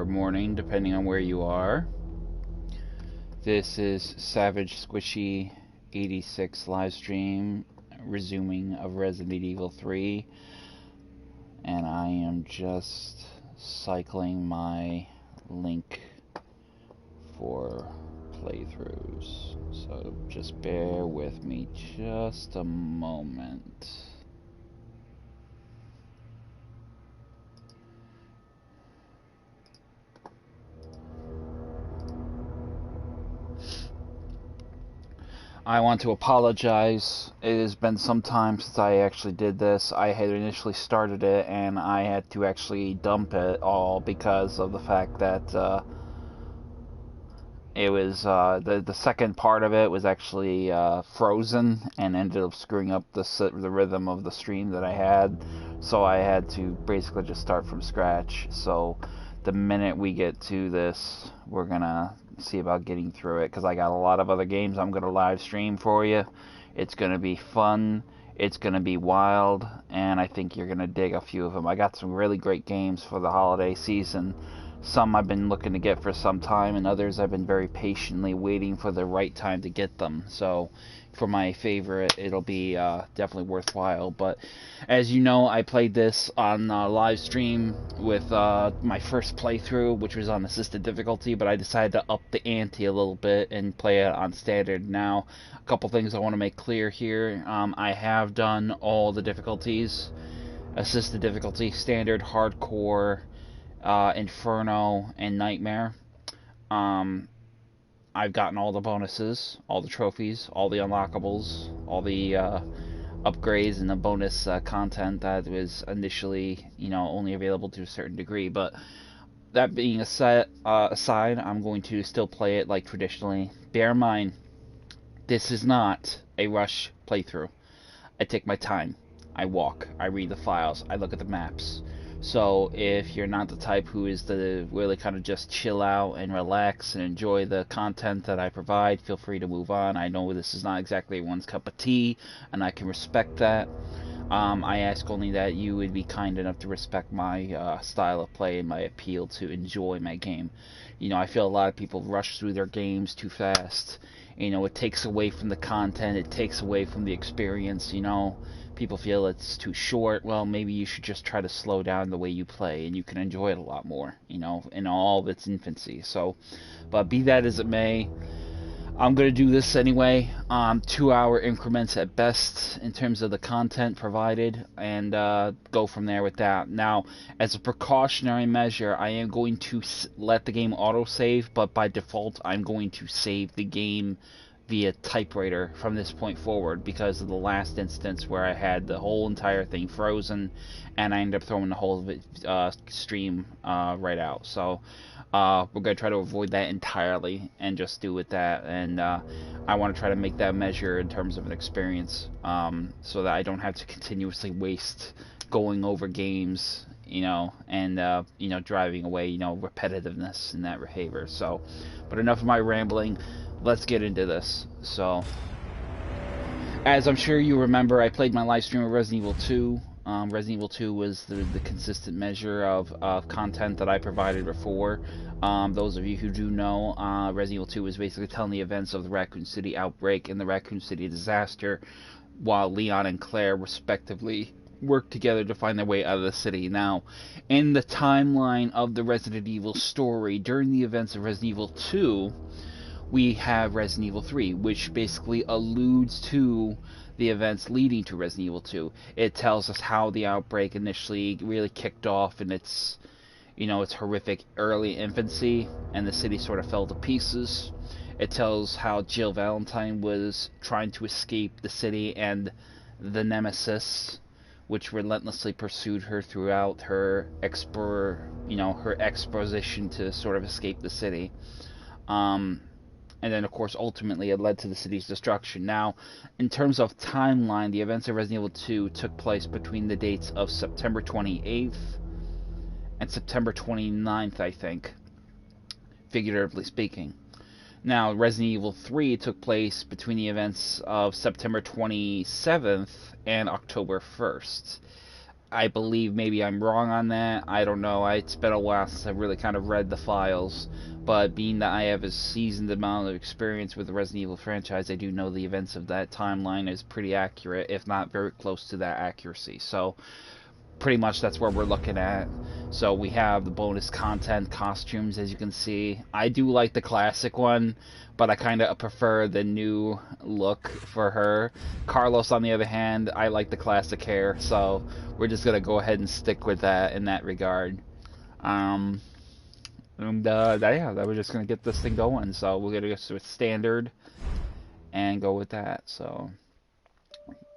or morning, depending on where you are. This is Savage Squishy 86 live stream resuming of Resident Evil 3, and I am just cycling my link for playthroughs. So just bear with me just a moment. I want to apologize. It has been some time since I actually did this. I had initially started it and I had to actually dump it all because of the fact that it was the second part of it was actually frozen and ended up screwing up the rhythm of the stream that I had. So I had to basically just start from scratch. So the minute we get to this, we're gonna see about getting through it, because I got a lot of other games I'm gonna live stream for you. It's gonna be fun, it's gonna be wild, and I think you're gonna dig a few of them. I got some really great games for the holiday season. Some I've been looking to get for some time, and others I've been very patiently waiting for the right time to get them. So for my favorite, it'll be definitely worthwhile. But as you know, I played this on live stream with my first playthrough, which was on assisted difficulty, but I decided to up the ante a little bit and play it on standard. Now, a couple things I want to make clear here. I have done all the difficulties: assisted difficulty, standard, hardcore, Inferno, and Nightmare. I've gotten all the bonuses, all the trophies, all the unlockables, all the upgrades and the bonus content that was initially, only available to a certain degree. But that being aside, I'm going to still play it like traditionally. Bear in mind, this is not a rush playthrough. I take my time. I walk. I read the files. I look at the maps. So if you're not the type who is the really kind of just chill out and relax and enjoy the content that I provide, feel free to move on. I know this is not exactly everyone's cup of tea, and I can respect that. I ask only that you would be kind enough to respect my style of play and my appeal to enjoy my game. I feel a lot of people rush through their games too fast. It takes away from the content, it takes away from the experience. People feel it's too short. Well, maybe you should just try to slow down the way you play, and you can enjoy it a lot more, in all of its infancy. So, but be that as it may, I'm going to do this anyway, 2-hour increments at best in terms of the content provided, and go from there with that. Now, as a precautionary measure, I am going to let the game autosave, but by default, I'm going to save the game via typewriter from this point forward, because of the last instance where I had the whole entire thing frozen, and I ended up throwing the whole stream right out. So we're going to try to avoid that entirely and just do with that. And I want to try to make that measure in terms of an experience, so that I don't have to continuously waste going over games, and driving away, repetitiveness in that behavior. So, but enough of my rambling. Let's get into this. So, as I'm sure you remember, I played my live stream of Resident Evil 2. Resident Evil 2 was the consistent measure of content that I provided before. Those of you who do know, Resident Evil 2 was basically telling the events of the Raccoon City outbreak and the Raccoon City disaster, while Leon and Claire respectively worked together to find their way out of the city. Now, in the timeline of the Resident Evil story, during the events of Resident Evil 2, we have Resident Evil 3, which basically alludes to the events leading to Resident Evil 2. It tells us how the outbreak initially really kicked off in its horrific early infancy, and the city sort of fell to pieces. It tells how Jill Valentine was trying to escape the city and the Nemesis, which relentlessly pursued her throughout her exposition to sort of escape the city. And then, of course, ultimately it led to the city's destruction. Now, in terms of timeline, the events of Resident Evil 2 took place between the dates of September 28th and September 29th, I think, figuratively speaking. Now, Resident Evil 3 took place between the events of September 27th and October 1st. I believe maybe I'm wrong on that. I don't know. It's been a while since I've really kind of read the files. But being that I have a seasoned amount of experience with the Resident Evil franchise, I do know the events of that timeline is pretty accurate, if not very close to that accuracy. So pretty much that's where we're looking at. So we have the bonus content costumes, as you can see. I do like the classic one, but I kind of prefer the new look for her. Carlos, on the other hand, I like the classic hair, so we're just gonna go ahead and stick with that in that regard. Yeah, we're just gonna get this thing going. So we're gonna go with standard and go with that. So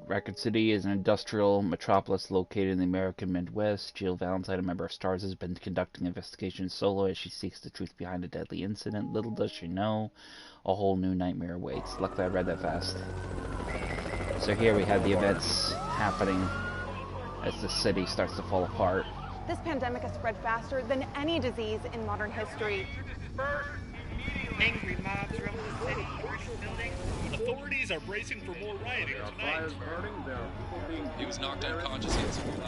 Record City is an industrial metropolis located in the American Midwest. Jill Valentine, a member of STARS, has been conducting investigations solo as she seeks the truth behind a deadly incident. Little does she know, a whole new nightmare awaits. Luckily I read that fast. So here we have the events happening as the city starts to fall apart. This pandemic has spread faster than any disease in modern history. Angry mobs roam the city, burning buildings. Authorities are bracing for more rioting tonight. Fires burning, there are people being... He was knocked unconscious instantly.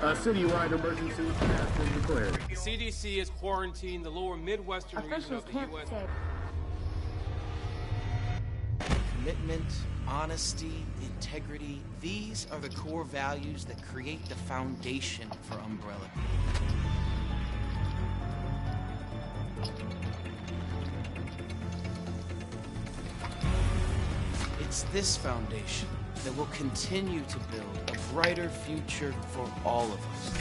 A citywide emergency has been declared. The CDC has quarantined the lower Midwestern region of the U.S. Commitment, honesty, integrity, these are the core values that create the foundation for Umbrella. It's this foundation that will continue to build a brighter future for all of us.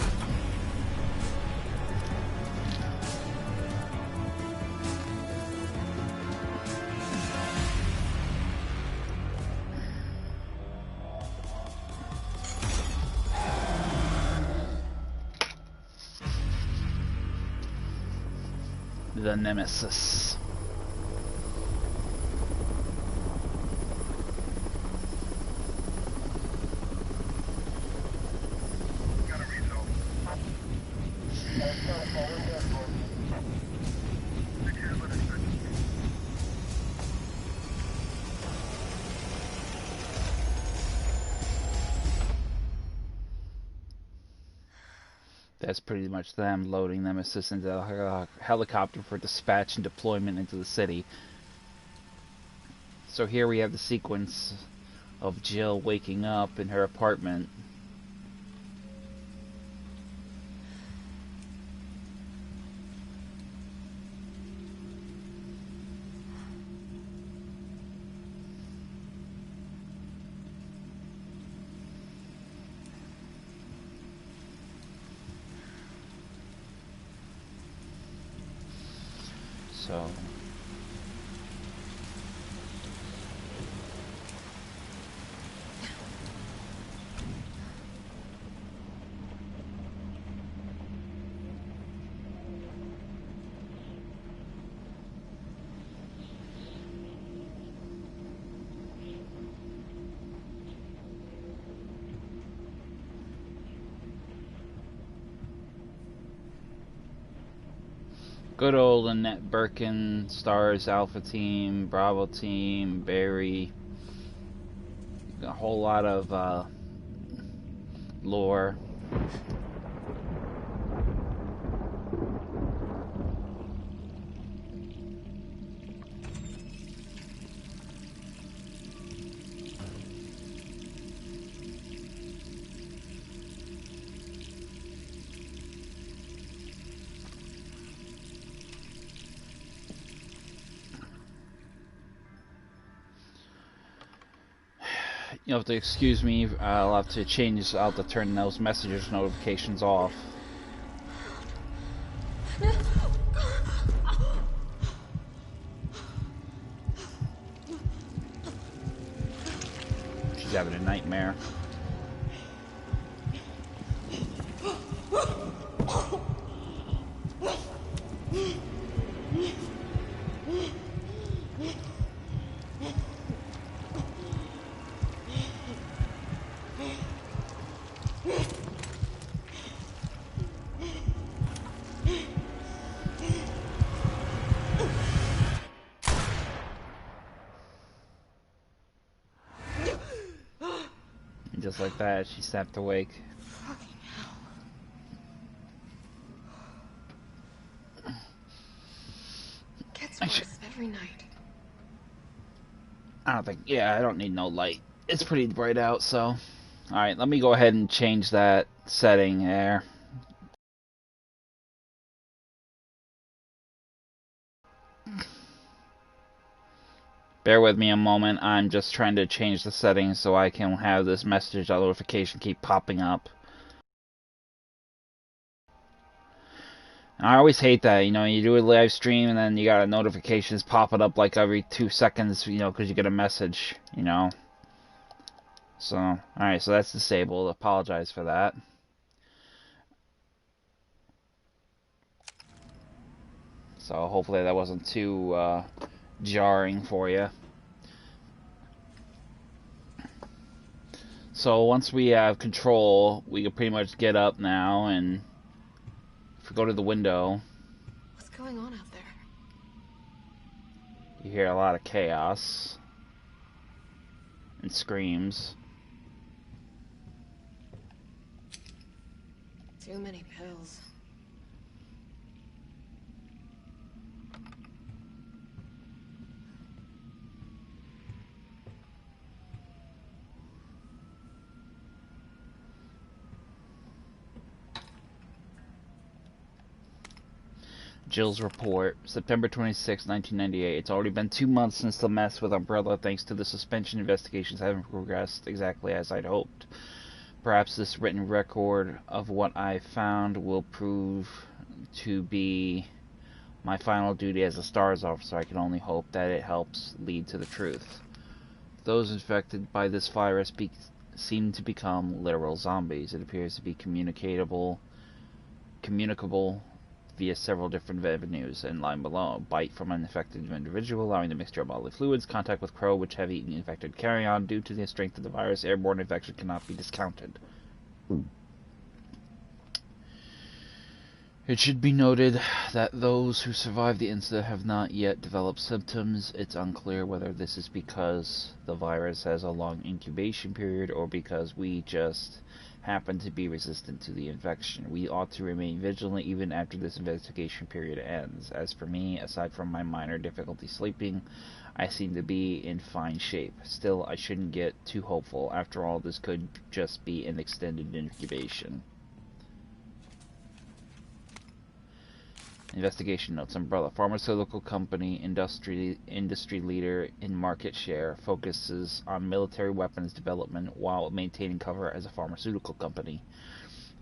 The Nemesis. That's pretty much them loading Nemesis into a helicopter for dispatch and deployment into the city. So here we have the sequence of Jill waking up in her apartment. So good old Annette Birkin, Stars Alpha Team, Bravo Team, Barry. A whole lot of lore. You'll have to excuse me, I'll have to turn those messages notifications off. She's having a nightmare. just like that, she snapped awake. Fucking hell. Gets worse every night. I don't think, yeah, I don't need no light. It's pretty bright out, so. Alright, let me go ahead and change that setting there. Bear with me a moment, I'm just trying to change the settings so I can have this message notification keep popping up. And I always hate that, you know, you do a live stream and then you got notifications popping up like every 2 seconds, you know, because you get a message, you know. So, alright, so that's disabled. Apologize for that. So hopefully that wasn't too jarring for you. So once we have control, we can pretty much get up now, and if we go to the window, What's going on out there? you hear a lot of chaos and screams. Too many pills. Jill's report, September 26, 1998. It's already been 2 months since the mess with Umbrella. Thanks to the suspension, investigations haven't progressed exactly as I'd hoped. Perhaps this written record of what I found will prove to be my final duty as a STARS officer. I can only hope that it helps lead to the truth. Those infected by this virus seem to become literal zombies. It appears to be communicable via several different avenues and line below. Bite from an infected individual, allowing the mixture of bodily fluids. Contact with crow, which have eaten infected carrion. Due to the strength of the virus, airborne infection cannot be discounted. It should be noted that those who survived the incident have not yet developed symptoms. It's unclear whether this is because the virus has a long incubation period or because we just happen to be resistant to the infection. We ought to remain vigilant even after this investigation period ends. As for me, aside from my minor difficulty sleeping, I seem to be in fine shape. Still, I shouldn't get too hopeful. After all, this could just be an extended incubation. Investigation notes. Umbrella, pharmaceutical company, industry leader in market share, focuses on military weapons development while maintaining cover as a pharmaceutical company.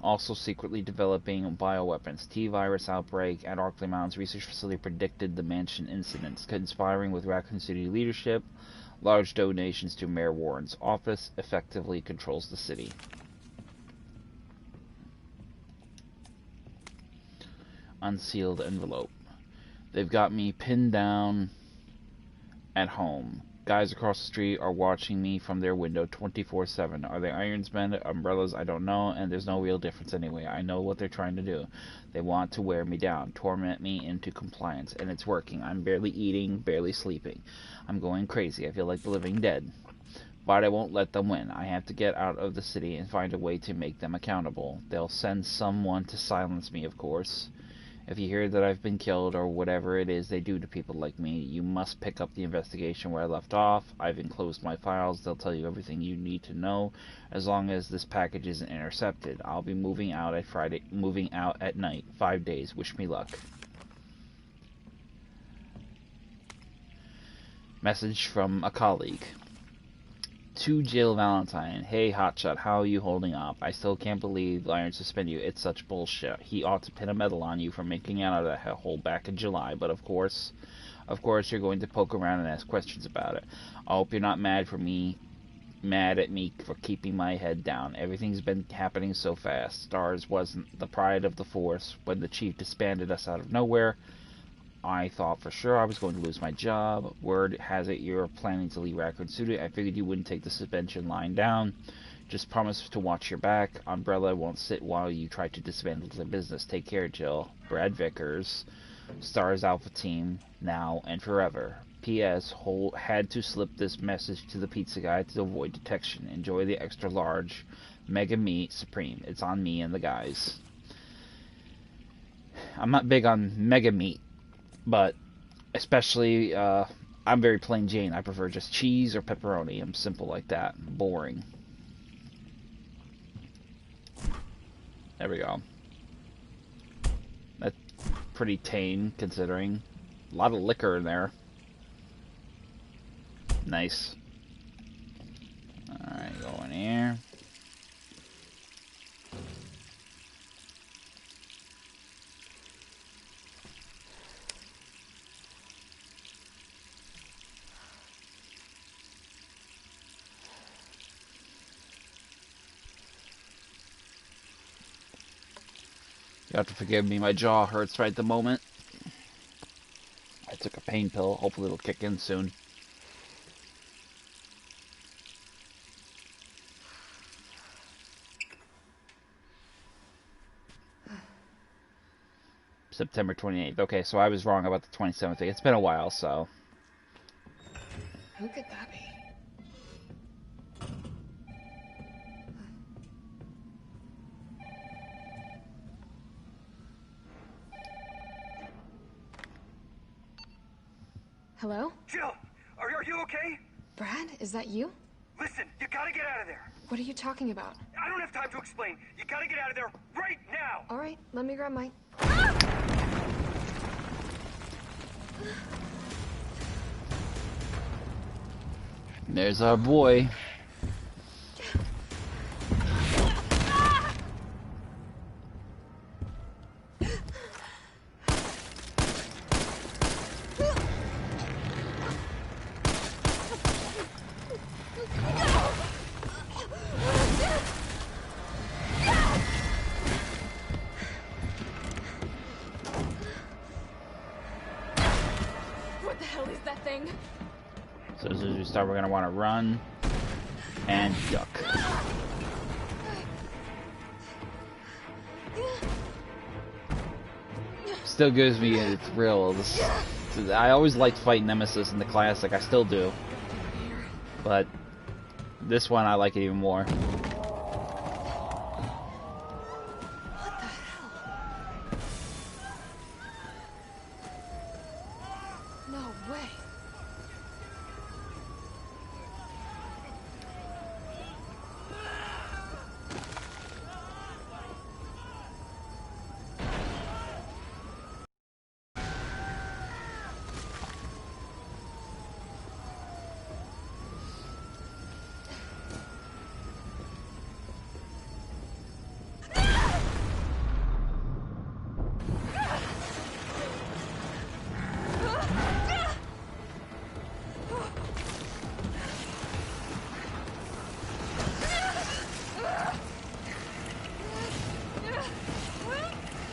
Also secretly developing bioweapons. T-virus outbreak at Arkley Mountains Research Facility predicted the Mansion incidents. Conspiring with Raccoon City leadership, large donations to Mayor Warren's office, effectively controls the city. Unsealed envelope. They've got me pinned down at home. Guys across the street are watching me from their window 24/7. Are they Ironsmen, umbrellas? I don't know, and there's no real difference anyway. I know what they're trying to do. They want to wear me down, torment me into compliance, and it's working. I'm barely eating, barely sleeping. I'm going crazy. I feel like the living dead. But I won't let them win. I have to get out of the city and find a way to make them accountable. They'll send someone to silence me, of course. If you hear that I've been killed, or whatever it is they do to people like me, you must pick up the investigation where I left off. I've enclosed my files. They'll tell you everything you need to know, as long as this package isn't intercepted. I'll be moving out at night. 5 days. Wish me luck. Message from a colleague. To Jill Valentine. Hey, Hotshot, how are you holding up? I still can't believe Iron suspended you. It's such bullshit. He ought to pin a medal on you for making out of that hole back in July, but of course you're going to poke around and ask questions about it. I hope you're not mad at me for keeping my head down. Everything's been happening so fast. STARS wasn't the pride of the force when the chief disbanded us out of nowhere. I thought for sure I was going to lose my job. Word has it you're planning to leave Raccoon City. I figured you wouldn't take the suspension lying down. Just promise to watch your back. Umbrella won't sit while you try to dismantle the business. Take care, Jill. Brad Vickers. STARS Alpha Team, now and forever. P.S. Had to slip this message to the pizza guy to avoid detection. Enjoy the extra large Mega Meat Supreme. It's on me and the guys. I'm not big on Mega Meat, but especially, I'm very plain Jane. I prefer just cheese or pepperoni. I'm simple like that. Boring. There we go. That's pretty tame, considering. A lot of liquor in there. Nice. Alright, go in here. You have to forgive me, my jaw hurts right at the moment. I took a pain pill, hopefully it'll kick in soon. September 28th. Okay, so I was wrong about the 27th thing. It's been a while, so. Who could that be? Hello? Jill, are you okay? Brad, is that you? Listen, you gotta get out of there. What are you talking about? I don't have time to explain. You gotta get out of there right now. All right, let me grab my... There's our boy. What the hell is that thing? So as soon as we start, we're going to want to run and duck. Still gives me a thrill. I always liked fighting Nemesis in the classic. I still do. But this one, I like it even more. No way.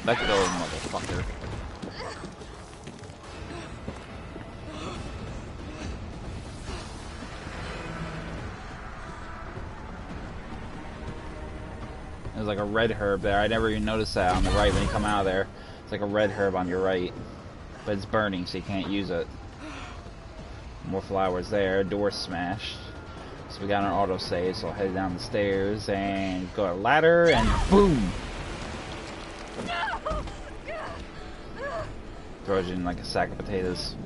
Let go, motherfucker. There's like a red herb there. I never even noticed that on the right when you come out of there. It's like a red herb on your right. But it's burning, so you can't use it. More flowers there. Door smashed. So we got an autosave, so I'll head down the stairs and go to a ladder and boom! Throws you in like a sack of potatoes.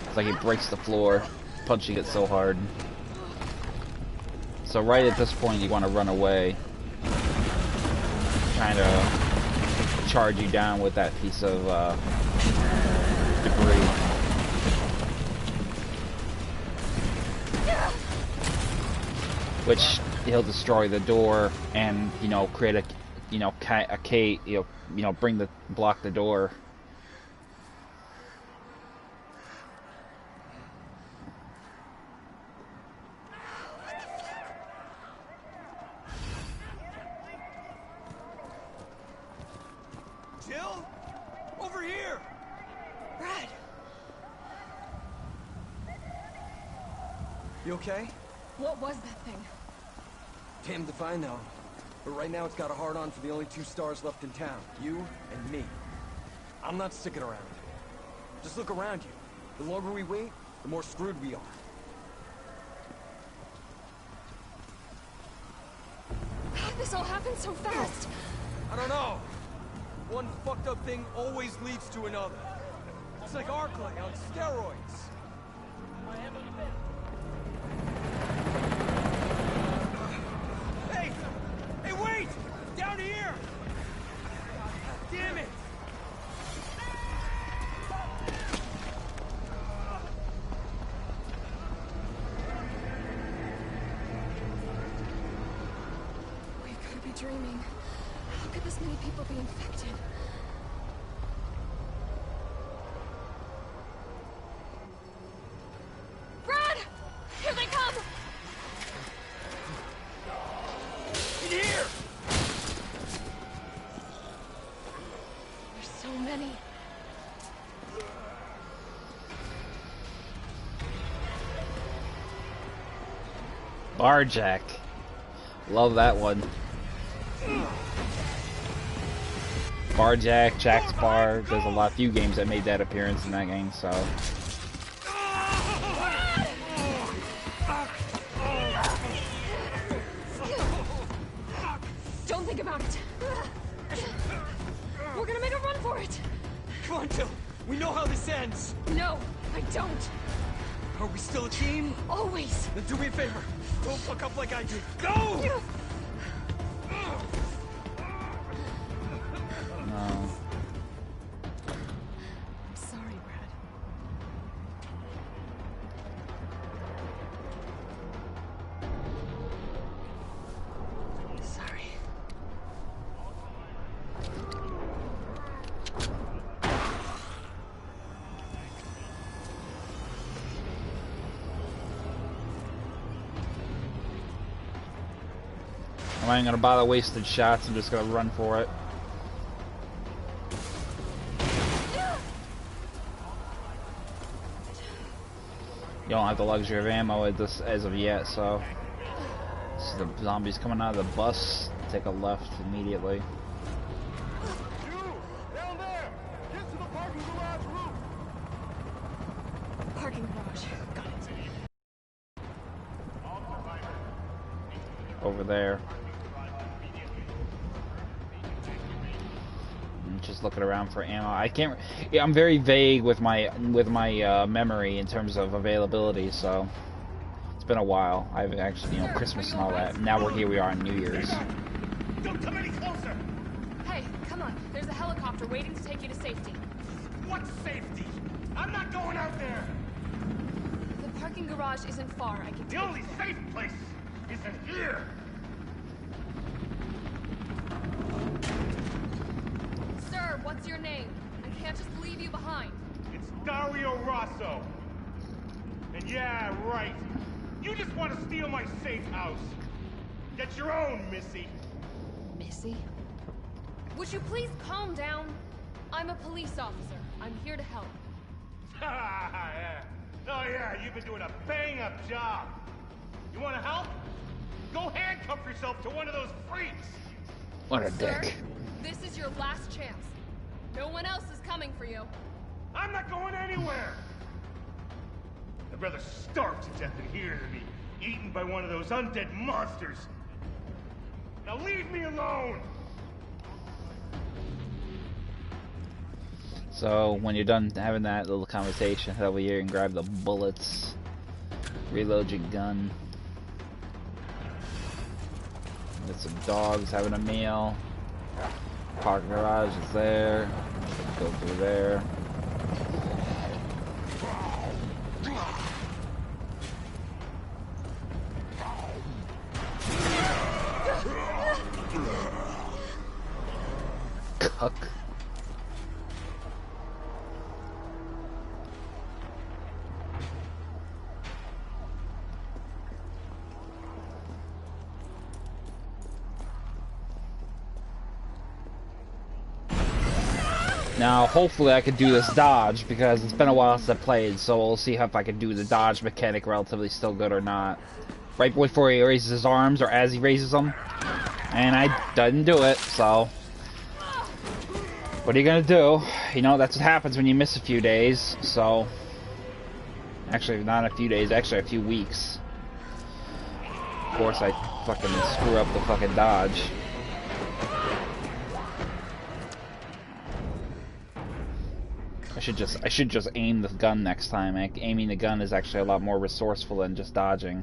It's like he breaks the floor, punching it so hard. So right at this point, you want to run away, trying to charge you down with that piece of debris. Which he'll destroy the door and create a block the door. Jill, over here. Brad! You okay? What was that thing? Damned if I know. But right now it's got a hard-on for the only two stars left in town. You and me. I'm not sticking around. Just look around you. The longer we wait, the more screwed we are. How'd this all happen so fast? I don't know. One fucked up thing always leads to another. It's like Arclay on steroids. Hey! Hey, wait! Down here! Damn it! We've got to be dreaming. How could this many people be infected? Brad! Here they come! In here! There's so many. Barjack. Love that one. Barjack, Jack's Bar. There's a few games that made that appearance in that game, so. Don't think about it. We're gonna make a run for it. Come on, Jill. We know how this ends. No, I don't. Are we still a team? Always. Then do me a favor. Don't fuck up like I did. Go! No. I'm sorry, Brad. Sorry. I ain't gonna bother wasting shots. I'm just gonna run for it. You don't have the luxury of ammo at this as of yet, so. This is the zombies coming out of the bus. Take a left immediately. You! Down there! Get to the parking garage roof! Parking garage. Got it. Over there. I'm just looking around for ammo. I can't. Yeah, I'm very vague with my memory in terms of availability. So it's been a while. I've actually, Christmas and all that. Now we are on New Year's. Don't come any closer! Hey, come on. There's a helicopter waiting to take you to safety. What safety? I'm not going out there! The parking garage isn't far. I can The take only you there. safe place is in here! Sir, what's your name? I can't just leave you behind. It's Dario Rosso. And yeah, right. You just want to steal my safe house. Get your own, Missy. Missy? Would you please calm down? I'm a police officer. I'm here to help. Yeah. Oh yeah, you've been doing a bang-up job. You want to help? Go handcuff yourself to one of those freaks. What a Sir, dick. this is your last chance. No one else is coming for you. I'm not going anywhere. I'd rather starve to death than here to be eaten by one of those undead monsters. Now leave me alone. So when you're done having that little conversation, head over here and grab the bullets. Reload your gun. Get some dogs having a meal. Park garage is there. Go through there. Cuck. Now, hopefully I can do this dodge, because it's been a while since I played, so we'll see if I can do the dodge mechanic relatively still good or not. Right before he raises his arms, or as he raises them, and I didn't do it, so. What are you gonna do? You know, that's what happens when you miss a few days, so... Actually, not a few days, actually a few weeks. Of course, I fucking screw up the fucking dodge. I should just aim the gun next time. Aiming the gun is actually a lot more resourceful than just dodging.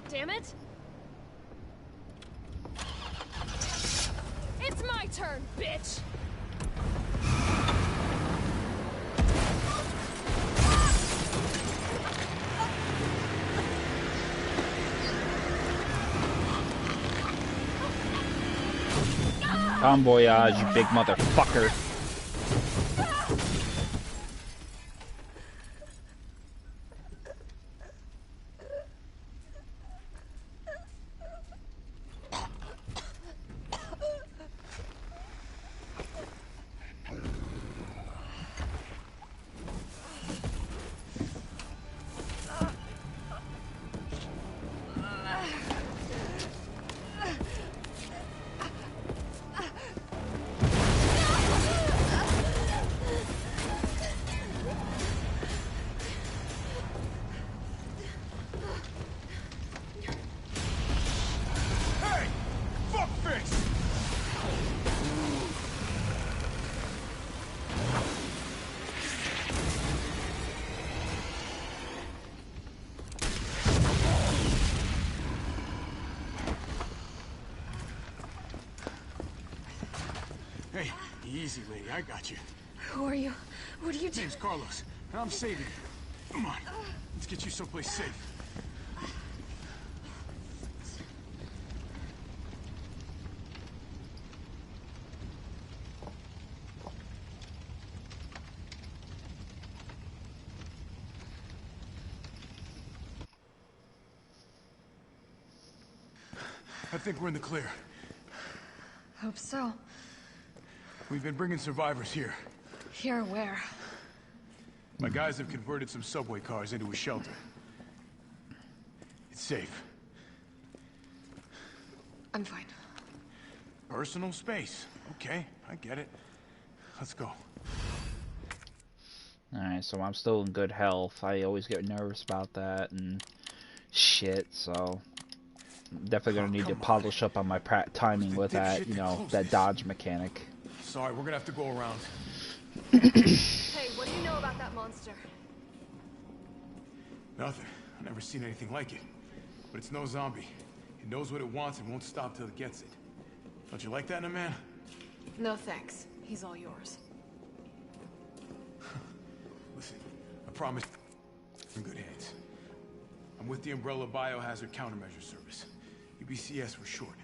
Damn it! It's my turn, bitch! Bon voyage, you big motherfucker. Hey, easy, lady. I got you. Who are you? What are you doing? Name's Carlos, and I'm saving you. Come on, let's get you someplace safe. I think we're in the clear. Hope so. We've been bringing survivors here. Here where? My guys have converted some subway cars into a shelter. It's safe. I'm fine. Personal space. Okay, I get it. Let's go. Alright, so I'm still in good health. I always get nervous about that and shit, so... Definitely gonna need to polish up on my timing with that, you know, that dodge mechanic. Sorry, we're gonna have to go around. Hey, what do you know about that monster? Nothing. I've never seen anything like it. But it's no zombie. It knows what it wants and won't stop till it gets it. Don't you like that in a man? No thanks. He's all yours. Listen, I promise I'm in good hands. I'm with the Umbrella Biohazard Countermeasure Service. UBCS for short.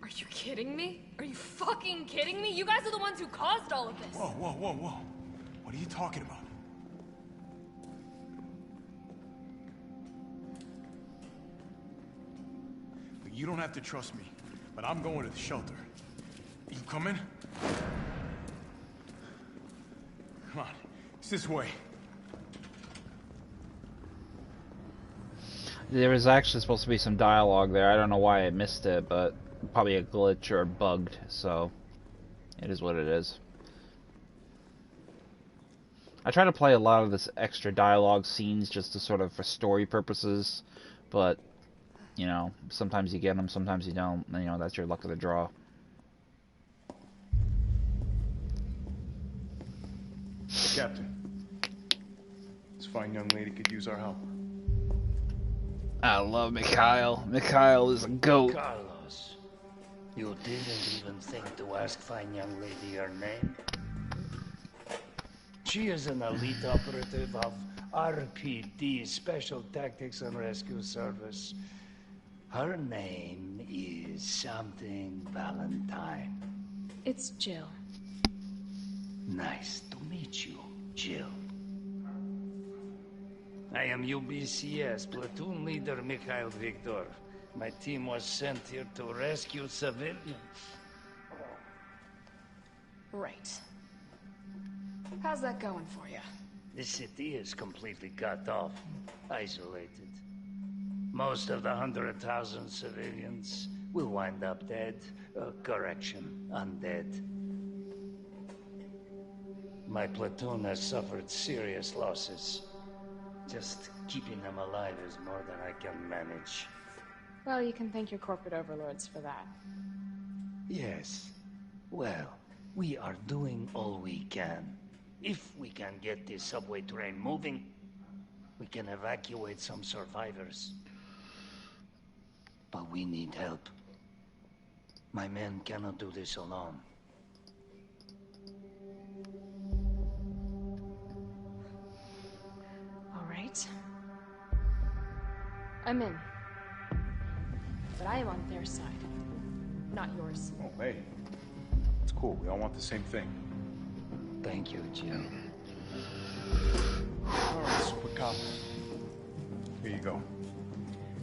Are you kidding me? Are you fucking kidding me? You guys are the ones who caused all of this. Whoa, whoa, whoa, whoa. What are you talking about? You don't have to trust me, but I'm going to the shelter. You coming? Come on, it's this way. There was actually supposed to be some dialogue there. I don't know why I missed it, but probably a glitch or bugged, so it is what it is. I try to play a lot of this extra dialogue scenes just to sort of for story purposes, but you know, sometimes you get them, sometimes you don't. You know, that's your luck of the draw. Captain, this fine young lady could use our help. I love Mikhail. Mikhail is a goat. Carlos, you didn't even think to ask fine young lady her name? She is an elite operative of RPD, Special Tactics and Rescue Service. Her name is something Valentine. It's Jill. Nice to meet you, Jill. I am UBCS Platoon Leader Mikhail Viktor. My team was sent here to rescue civilians. Right. How's that going for you? The city is completely cut off, isolated. Most of the 100,000 civilians will wind up dead. Correction, undead. My platoon has suffered serious losses. Just keeping them alive is more than I can manage. Well, you can thank your corporate overlords for that. Yes. Well, we are doing all we can. If we can get this subway train moving, we can evacuate some survivors. But we need help. My men cannot do this alone. All right. I'm in. But I am on their side, not yours. Oh, hey. It's cool. We all want the same thing. Thank you, Jill. All right, Super Cop. Here you go.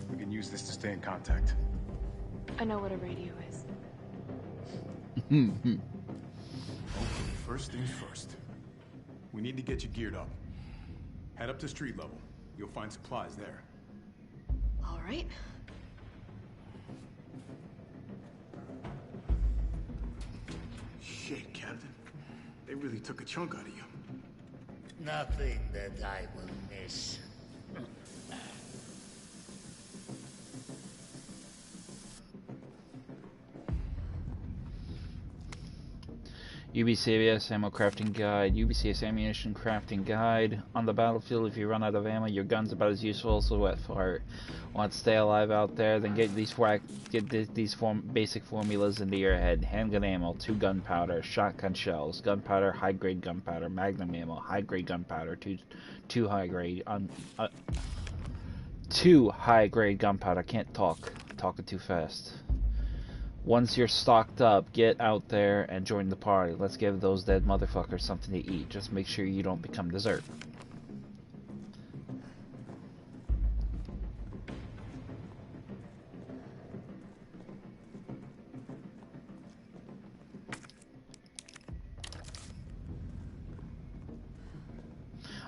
We can use this to stay in contact. I know what a radio is. Okay, first things first. We need to get you geared up. Head up to street level. You'll find supplies there. All right. Shit, Captain. They really took a chunk out of you. Nothing that I will miss. UBCS Ammo Crafting Guide. UBCS Ammunition Crafting Guide. On the battlefield, if you run out of ammo, your gun's about as useful as a wet fart. Want to stay alive out there? Then get these basic formulas into your head. Handgun ammo, 2 gunpowder, shotgun shells, gunpowder, high-grade gunpowder, magnum ammo, high-grade gunpowder, 2 high-grade 2 high-grade gunpowder. Can't talk. Talking too fast. Once you're stocked up, get out there and join the party. Let's give those dead motherfuckers something to eat. Just make sure you don't become dessert.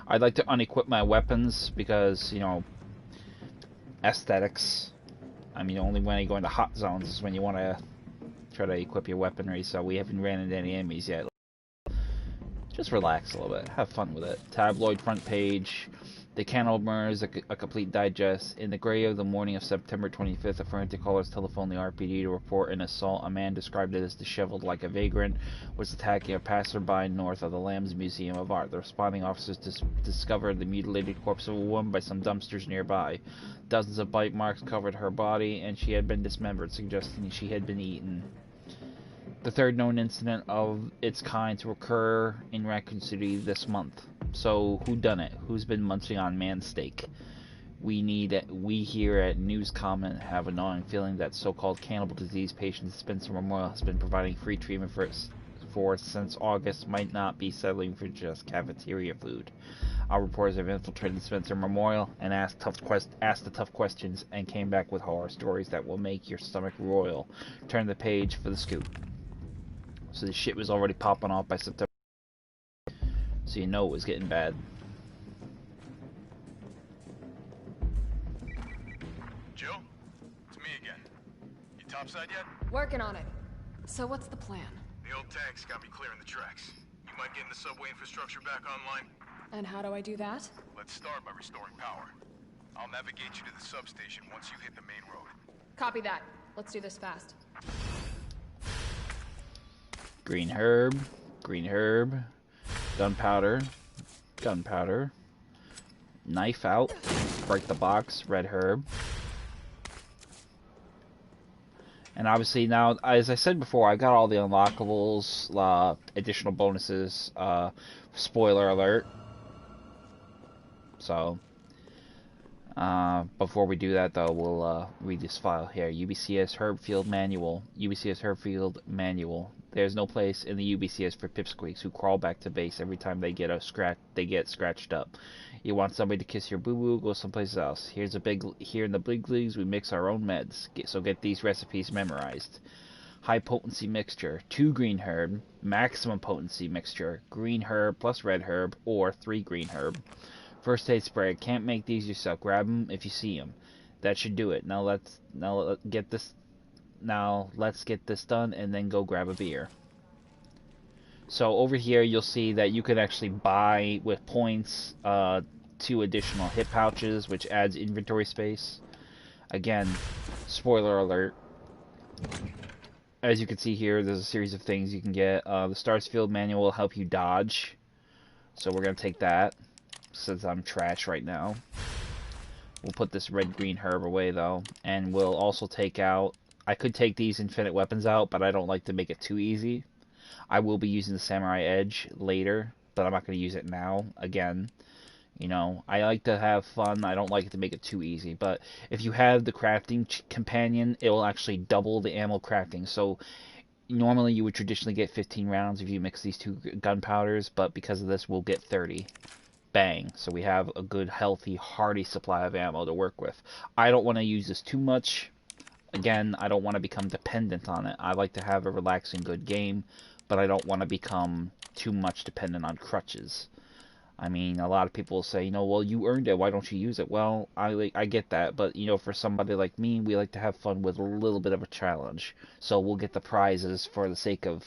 I'd like to unequip my weapons because, you know, aesthetics. I mean, only when you go into hot zones is when you want to try to equip your weaponry, so we haven't ran into any enemies yet. Just relax a little bit. Have fun with it. Tabloid front page. The Cannibal Murders, a complete digest. In the gray of the morning of September 25th, a forensic callers telephoned the RPD to report an assault. A man described it as disheveled like a vagrant was attacking a passerby north of the Lambs Museum of Art. The responding officers discovered the mutilated corpse of a woman by some dumpsters nearby. Dozens of bite marks covered her body, and she had been dismembered, suggesting she had been eaten. The third known incident of its kind to occur in Raccoon City this month. So, who done it? Who's been munching on man steak? We here at News Comment have a gnawing feeling that so-called cannibal disease patient Spencer Memorial has been providing free treatment for since August might not be settling for just cafeteria food. Our reporters have infiltrated Spencer Memorial and asked the tough questions and came back with horror stories that will make your stomach roil. Turn the page for the scoop. So the shit was already popping off by September. So you know it was getting bad. Jill? It's me again. You topside yet? Working on it. So what's the plan? The old tanks got me clearing the tracks. You mind getting the subway infrastructure back online? And how do I do that? Let's start by restoring power. I'll navigate you to the substation once you hit the main road. Copy that. Let's do this fast. Green herb, gunpowder, knife out, break the box, red herb, And obviously now, as I said before, I got all the unlockables, additional bonuses, spoiler alert. So, before we do that though, we'll read this file here. UBCS Herbfield Manual. UBCS Herbfield Manual. There's no place in the UBCS for pipsqueaks who crawl back to base every time they get scratched up. You want somebody to kiss your boo-boo? Go someplace else. Here in the big leagues, we mix our own meds. So get these recipes memorized. High potency mixture, 2 green herb. Maximum potency mixture, green herb plus red herb, or 3 green herb. First aid spray. Can't make these yourself. Grab them if you see them. That should do it. Now let's get this done and then go grab a beer. So over here you'll see that you could actually buy with points 2 additional hip pouches, which adds inventory space. Again, spoiler alert. As you can see here, there's a series of things you can get. The Starsfield Manual will help you dodge. So we're going to take that, since I'm trash right now. We'll put this red-green herb away, though. And we'll also take out... I could take these infinite weapons out, but I don't like to make it too easy. I will be using the Samurai Edge later, but I'm not going to use it now. Again, you know, I like to have fun. I don't like to make it too easy. But if you have the crafting companion, it will actually double the ammo crafting. So normally you would traditionally get 15 rounds if you mix these 2 gunpowders, but because of this, we'll get 30. Bang. So we have a good, healthy, hearty supply of ammo to work with. I don't want to use this too much. Again, I don't want to become dependent on it. I like to have a relaxing, good game, but I don't want to become too much dependent on crutches. I mean, a lot of people will say, you know, well, you earned it, why don't you use it? Well, I get that, but, you know, for somebody like me, we like to have fun with a little bit of a challenge. So we'll get the prizes for the sake of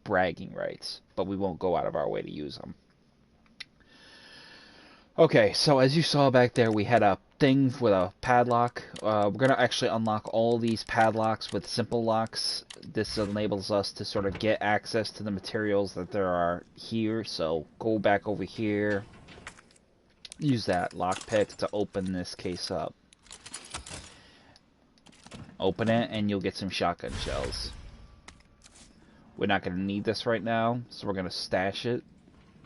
bragging rights, but we won't go out of our way to use them. Okay, so as you saw back there, we had a thing with a padlock. We're going to actually unlock all these padlocks with simple locks. This enables us to sort of get access to the materials that there are here. So go back over here. Use that lockpick to open this case up. Open it and you'll get some shotgun shells. We're not going to need this right now, so we're going to stash it.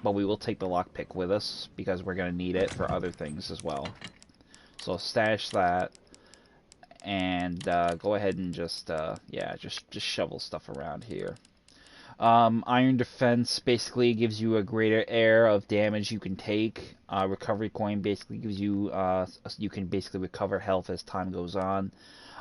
But we will take the lockpick with us because we're going to need it for other things as well. So stash that and go ahead and just shovel stuff around here. Iron Defense basically gives you a greater air of damage you can take. Recovery Coin basically gives you you can basically recover health as time goes on.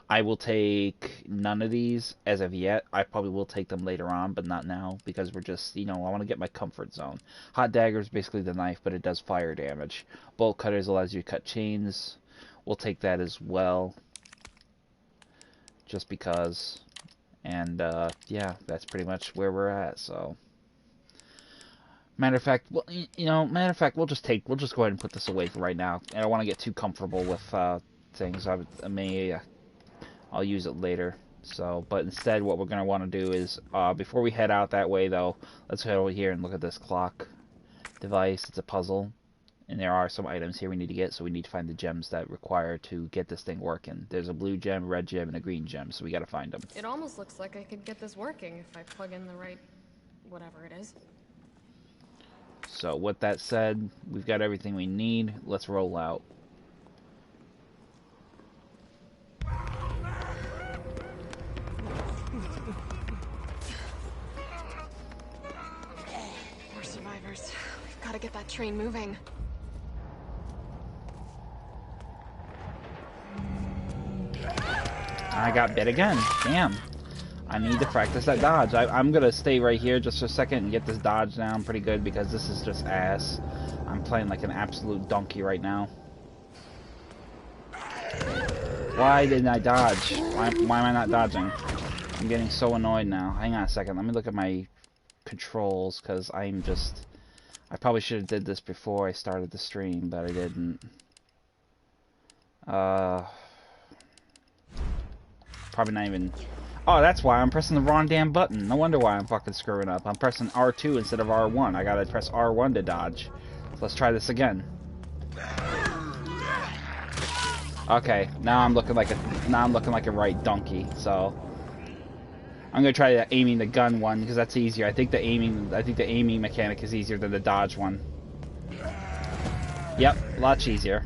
I will take none of these as of yet. I probably will take them later on, but not now, because we're just, you know, I want to get my comfort zone. Hot Dagger is basically the knife, but it does fire damage. Bolt Cutters allows you to cut chains. We'll take that as well, just because. And, yeah, that's pretty much where we're at, so. Matter of fact, well, we'll just go ahead and put this away for right now. I don't want to get too comfortable with, things. I'll use it later. So, but instead what we're going to want to do is, before we head out that way though, let's head over here and look at this clock device. It's a puzzle. And there are some items here we need to get, so we need to find the gems that require to get this thing working. There's a blue gem, red gem, and a green gem, so we got to find them. It almost looks like I could get this working if I plug in the right whatever it is. So with that said, we've got everything we need. Let's roll out. More survivors. We've got to get that train moving. I got bit again. Damn. I need to practice that dodge. I'm going to stay right here just for a second and get this dodge down pretty good because this is just ass. I'm playing like an absolute donkey right now. Why didn't I dodge? Why am I not dodging? I'm getting so annoyed now. Hang on a second. Let me look at my controls because I probably should have did this before I started the stream, but I didn't. Probably not even... Oh, that's why I'm pressing the wrong damn button. No wonder why I'm fucking screwing up. I'm pressing R2 instead of R1. I gotta press R1 to dodge. So let's try this again. Okay, now I'm looking like a right donkey. So I'm gonna try the aiming the gun one because that's easier. I think the aiming mechanic is easier than the dodge one. Yep, much easier.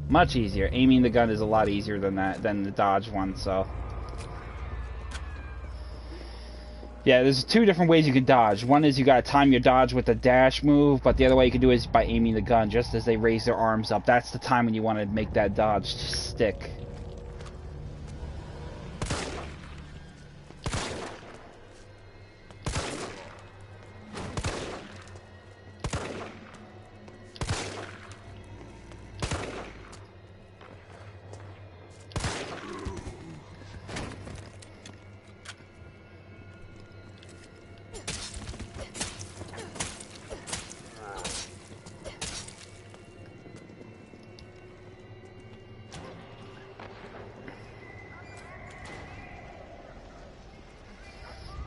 Much easier. Aiming the gun is a lot easier than the dodge one. So yeah, there's two different ways you can dodge. One is you gotta time your dodge with the dash move, but the other way you can do it is by aiming the gun just as they raise their arms up. That's the time when you want to make that dodge stick.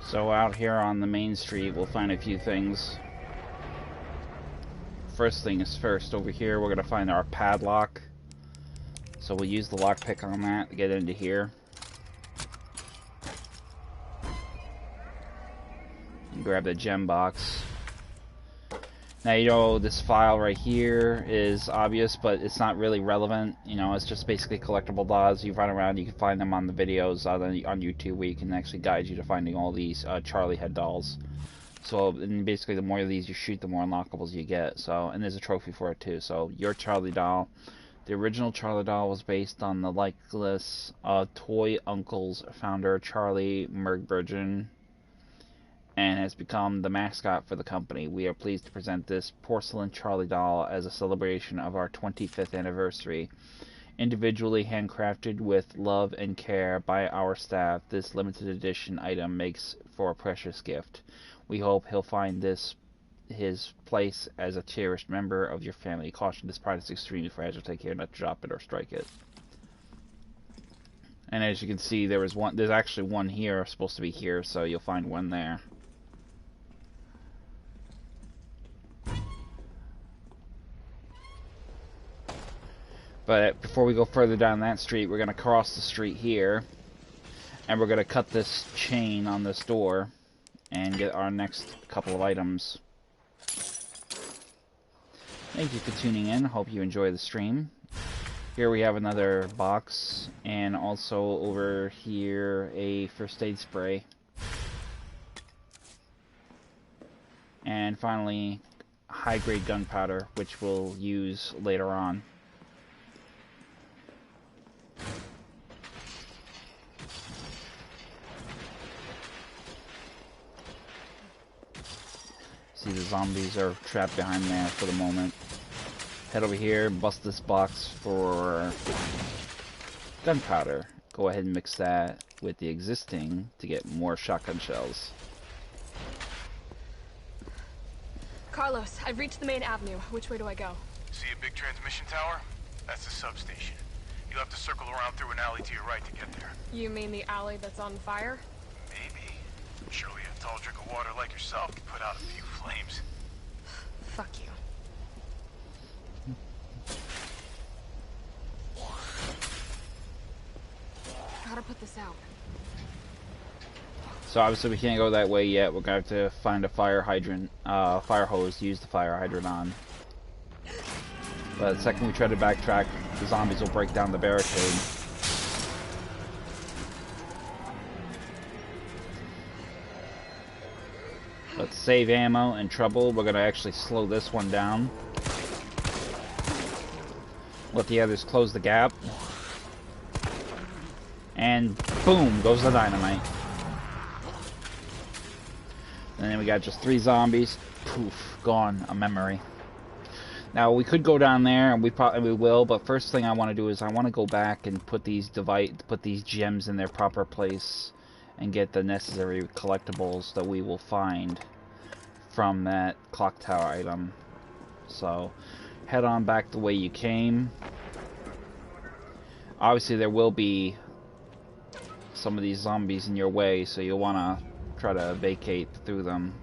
So out here on the main street, we'll find a few things. First thing is first, over here we're going to find our padlock. So we'll use the lockpick on that to get into here. And grab the gem box. Now, you know, this file right here is obvious, but it's not really relevant. You know, it's just basically collectible dolls. You run around, you can find them on the videos on YouTube, where you can actually guide you to finding all these Charlie head dolls. So, and basically, the more of these you shoot, the more unlockables you get. So, and there's a trophy for it too. So, your Charlie doll. The original Charlie doll was based on the likeness Toy Uncle's founder, Charlie Mergbergen, and has become the mascot for the company. We are pleased to present this porcelain Charlie doll as a celebration of our 25th anniversary. Individually handcrafted with love and care by our staff, this limited edition item makes for a precious gift. We hope he'll find this his place as a cherished member of your family. Caution, this product is extremely fragile. Take care not to drop it or strike it. And as you can see, there's actually one here, supposed to be here, so you'll find one there. But before we go further down that street, we're going to cross the street here, and we're going to cut this chain on this door and get our next couple of items. Thank you for tuning in. Hope you enjoy the stream. Here we have another box, and also over here a first aid spray. And finally, high-grade gunpowder, which we'll use later on. See, the zombies are trapped behind there for the moment. Head over here, bust this box for gunpowder. Go ahead and mix that with the existing to get more shotgun shells. Carlos, I've reached the main avenue. Which way do I go? See a big transmission tower? That's the substation. You'll have to circle around through an alley to your right to get there. You mean the alley that's on fire? Maybe. Surely a tall drink of water like yourself can put out a few flames. Fuck you. Gotta put this out. So obviously we can't go that way yet. We're going to have to find a fire hydrant, fire hose to use the fire hydrant on. But the second we try to backtrack, the zombies will break down the barricade. Let's save ammo and trouble. We're going to actually slow this one down. Let the others close the gap. And boom, goes the dynamite. And then we got just 3 zombies. Poof, gone, a memory. Now we could go down there, and we probably will. But first thing I want to do is I want to go back and put these gems in their proper place, and get the necessary collectibles that we will find from that clock tower item. So head on back the way you came. Obviously there will be some of these zombies in your way, so you'll want to try to vacate through them.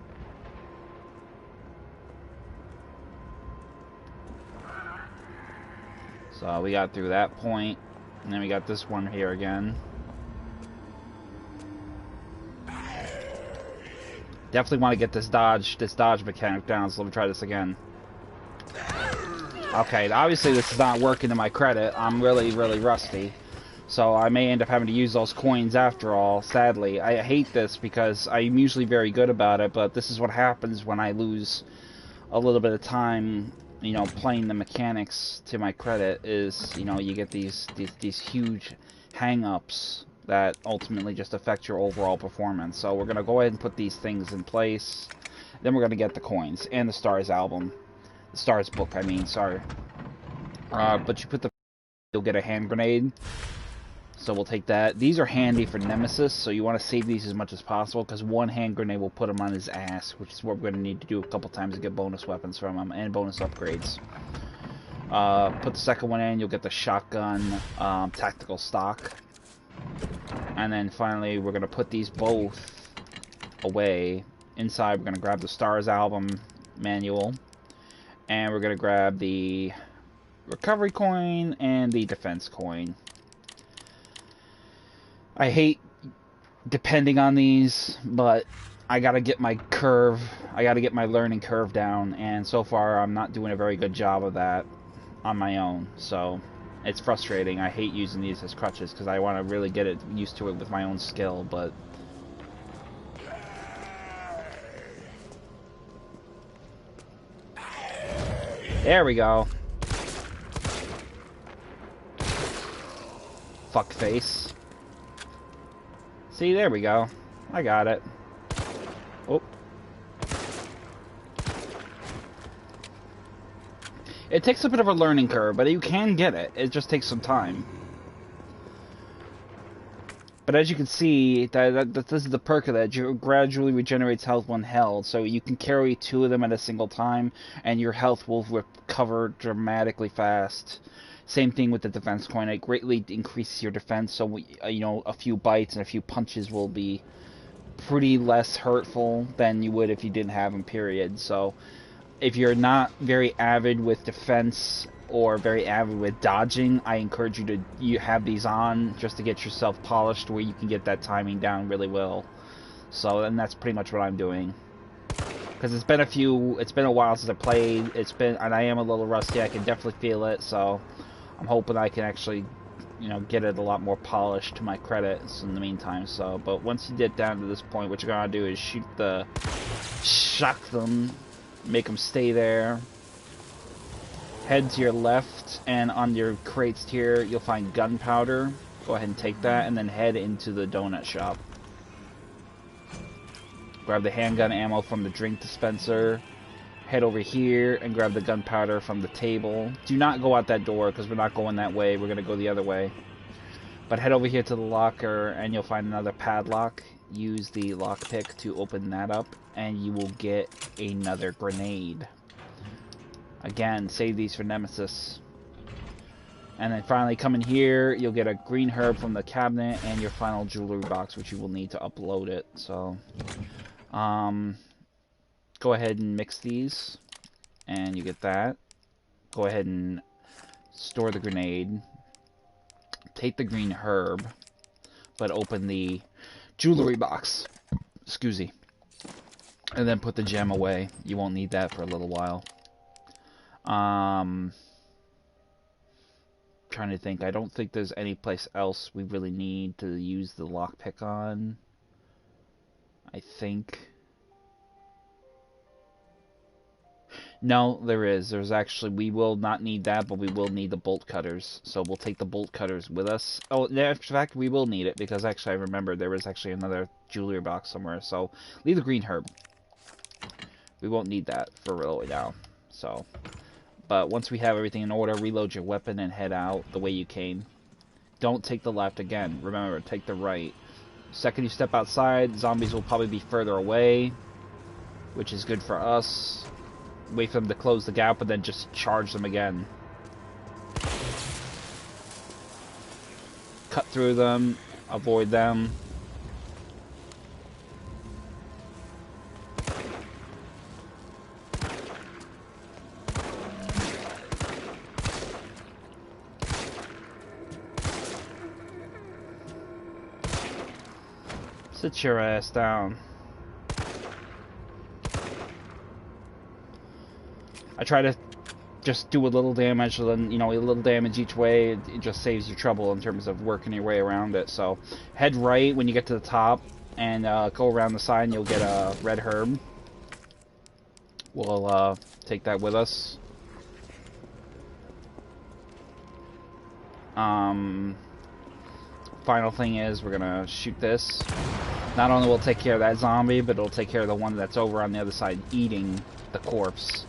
So we got through that point, and then we got this one here again. Definitely want to get this dodge mechanic down, so let me try this again. Okay, obviously this is not working to my credit. I'm really, really rusty. So I may end up having to use those coins after all, sadly. I hate this because I'm usually very good about it, but this is what happens when I lose a little bit of time, you know, playing the mechanics to my credit, is, you know, you get these huge hang-ups that ultimately just affect your overall performance. So we're going to go ahead and put these things in place. Then we're going to get the coins and the Stars album. The Stars book, I mean, sorry. But you put the... You'll get a hand grenade. So we'll take that. These are handy for Nemesis, so you want to save these as much as possible, because one hand grenade will put him on his ass, which is what we're going to need to do a couple times to get bonus weapons from him, and bonus upgrades. Put the second one in, you'll get the shotgun tactical stock. And then finally, we're going to put these both away. Inside, we're going to grab the Stars album manual. And we're going to grab the recovery coin and the defense coin. I hate depending on these, but I gotta get my curve, I gotta get my learning curve down, and so far I'm not doing a very good job of that on my own, so it's frustrating. I hate using these as crutches, because I want to really get used to it with my own skill, but... There we go. Fuckface. See, there we go. I got it. Oh. It takes a bit of a learning curve, but you can get it. It just takes some time. But as you can see, that this is the perk of that. It gradually regenerates health when held, so you can carry 2 of them at a single time, and your health will recover dramatically fast. Same thing with the defense coin. It greatly increases your defense, so you know, a few bites and a few punches will be pretty less hurtful than you would if you didn't have them, period. So if you're not very avid with defense or very avid with dodging, I encourage you to have these on just to get yourself polished where you can get that timing down really well. So, and that's pretty much what I'm doing. Because it's been a while since I played, and I am a little rusty, I can definitely feel it, so I'm hoping I can actually, you know, get it a lot more polished to my credits in the meantime. So, but once you get down to this point, what you're gonna do is shock them, make them stay there. Head to your left, and on your crates here, you'll find gunpowder. Go ahead and take that, and then head into the donut shop. Grab the handgun ammo from the drink dispenser. Head over here and grab the gunpowder from the table. Do not go out that door, because we're not going that way. We're going to go the other way. But head over here to the locker, and you'll find another padlock. Use the lockpick to open that up, and you will get another grenade. Again, save these for Nemesis. And then finally come in here, you'll get a green herb from the cabinet and your final jewelry box, which you will need to upload it. So, go ahead and mix these, and you get that. Go ahead and store the grenade. Take the green herb, but open the jewelry box. Excuse me. And then put the gem away. You won't need that for a little while. Trying to think. I don't think there's any place else we really need to use the lockpick on. I think. No, there is. There's actually, we will not need that, but we will need the bolt cutters. So we'll take the bolt cutters with us. Oh, in fact, we will need it, because actually I remember there was actually another jewelry box somewhere. So leave the green herb. We won't need that for really now. So, but once we have everything in order, reload your weapon and head out the way you came. Don't take the left again. Remember, take the right. Second you step outside, zombies will probably be further away, which is good for us. Wait for them to close the gap and then just charge them again. Cut through them, avoid them. Sit your ass down. I try to just do a little damage, so then, you know, a little damage each way, it just saves you trouble in terms of working your way around it. So head right when you get to the top, and go around the side, and you'll get a red herb. We'll take that with us. Final thing is, we're gonna shoot this. Not only will it take care of that zombie, but it'll take care of the one that's over on the other side eating the corpse.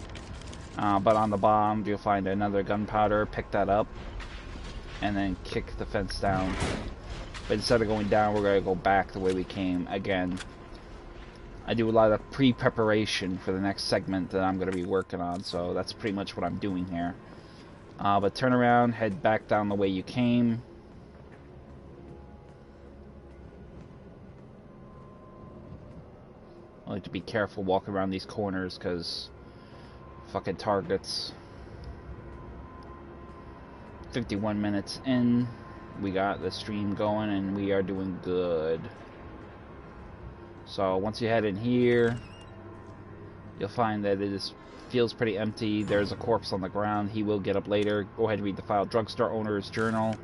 But on the bottom, you'll find another gunpowder, pick that up, and then kick the fence down. But instead of going down, we're going to go back the way we came again. I do a lot of pre-preparation for the next segment that I'm going to be working on, so that's pretty much what I'm doing here. But turn around, head back down the way you came. I like to be careful walking around these corners, because fucking targets. 51 minutes in, we got the stream going, and we are doing good. So once you head in here, you'll find that it feels pretty empty. There's a corpse on the ground. He will get up later. Go ahead and read the file. Drugstore owner's journal.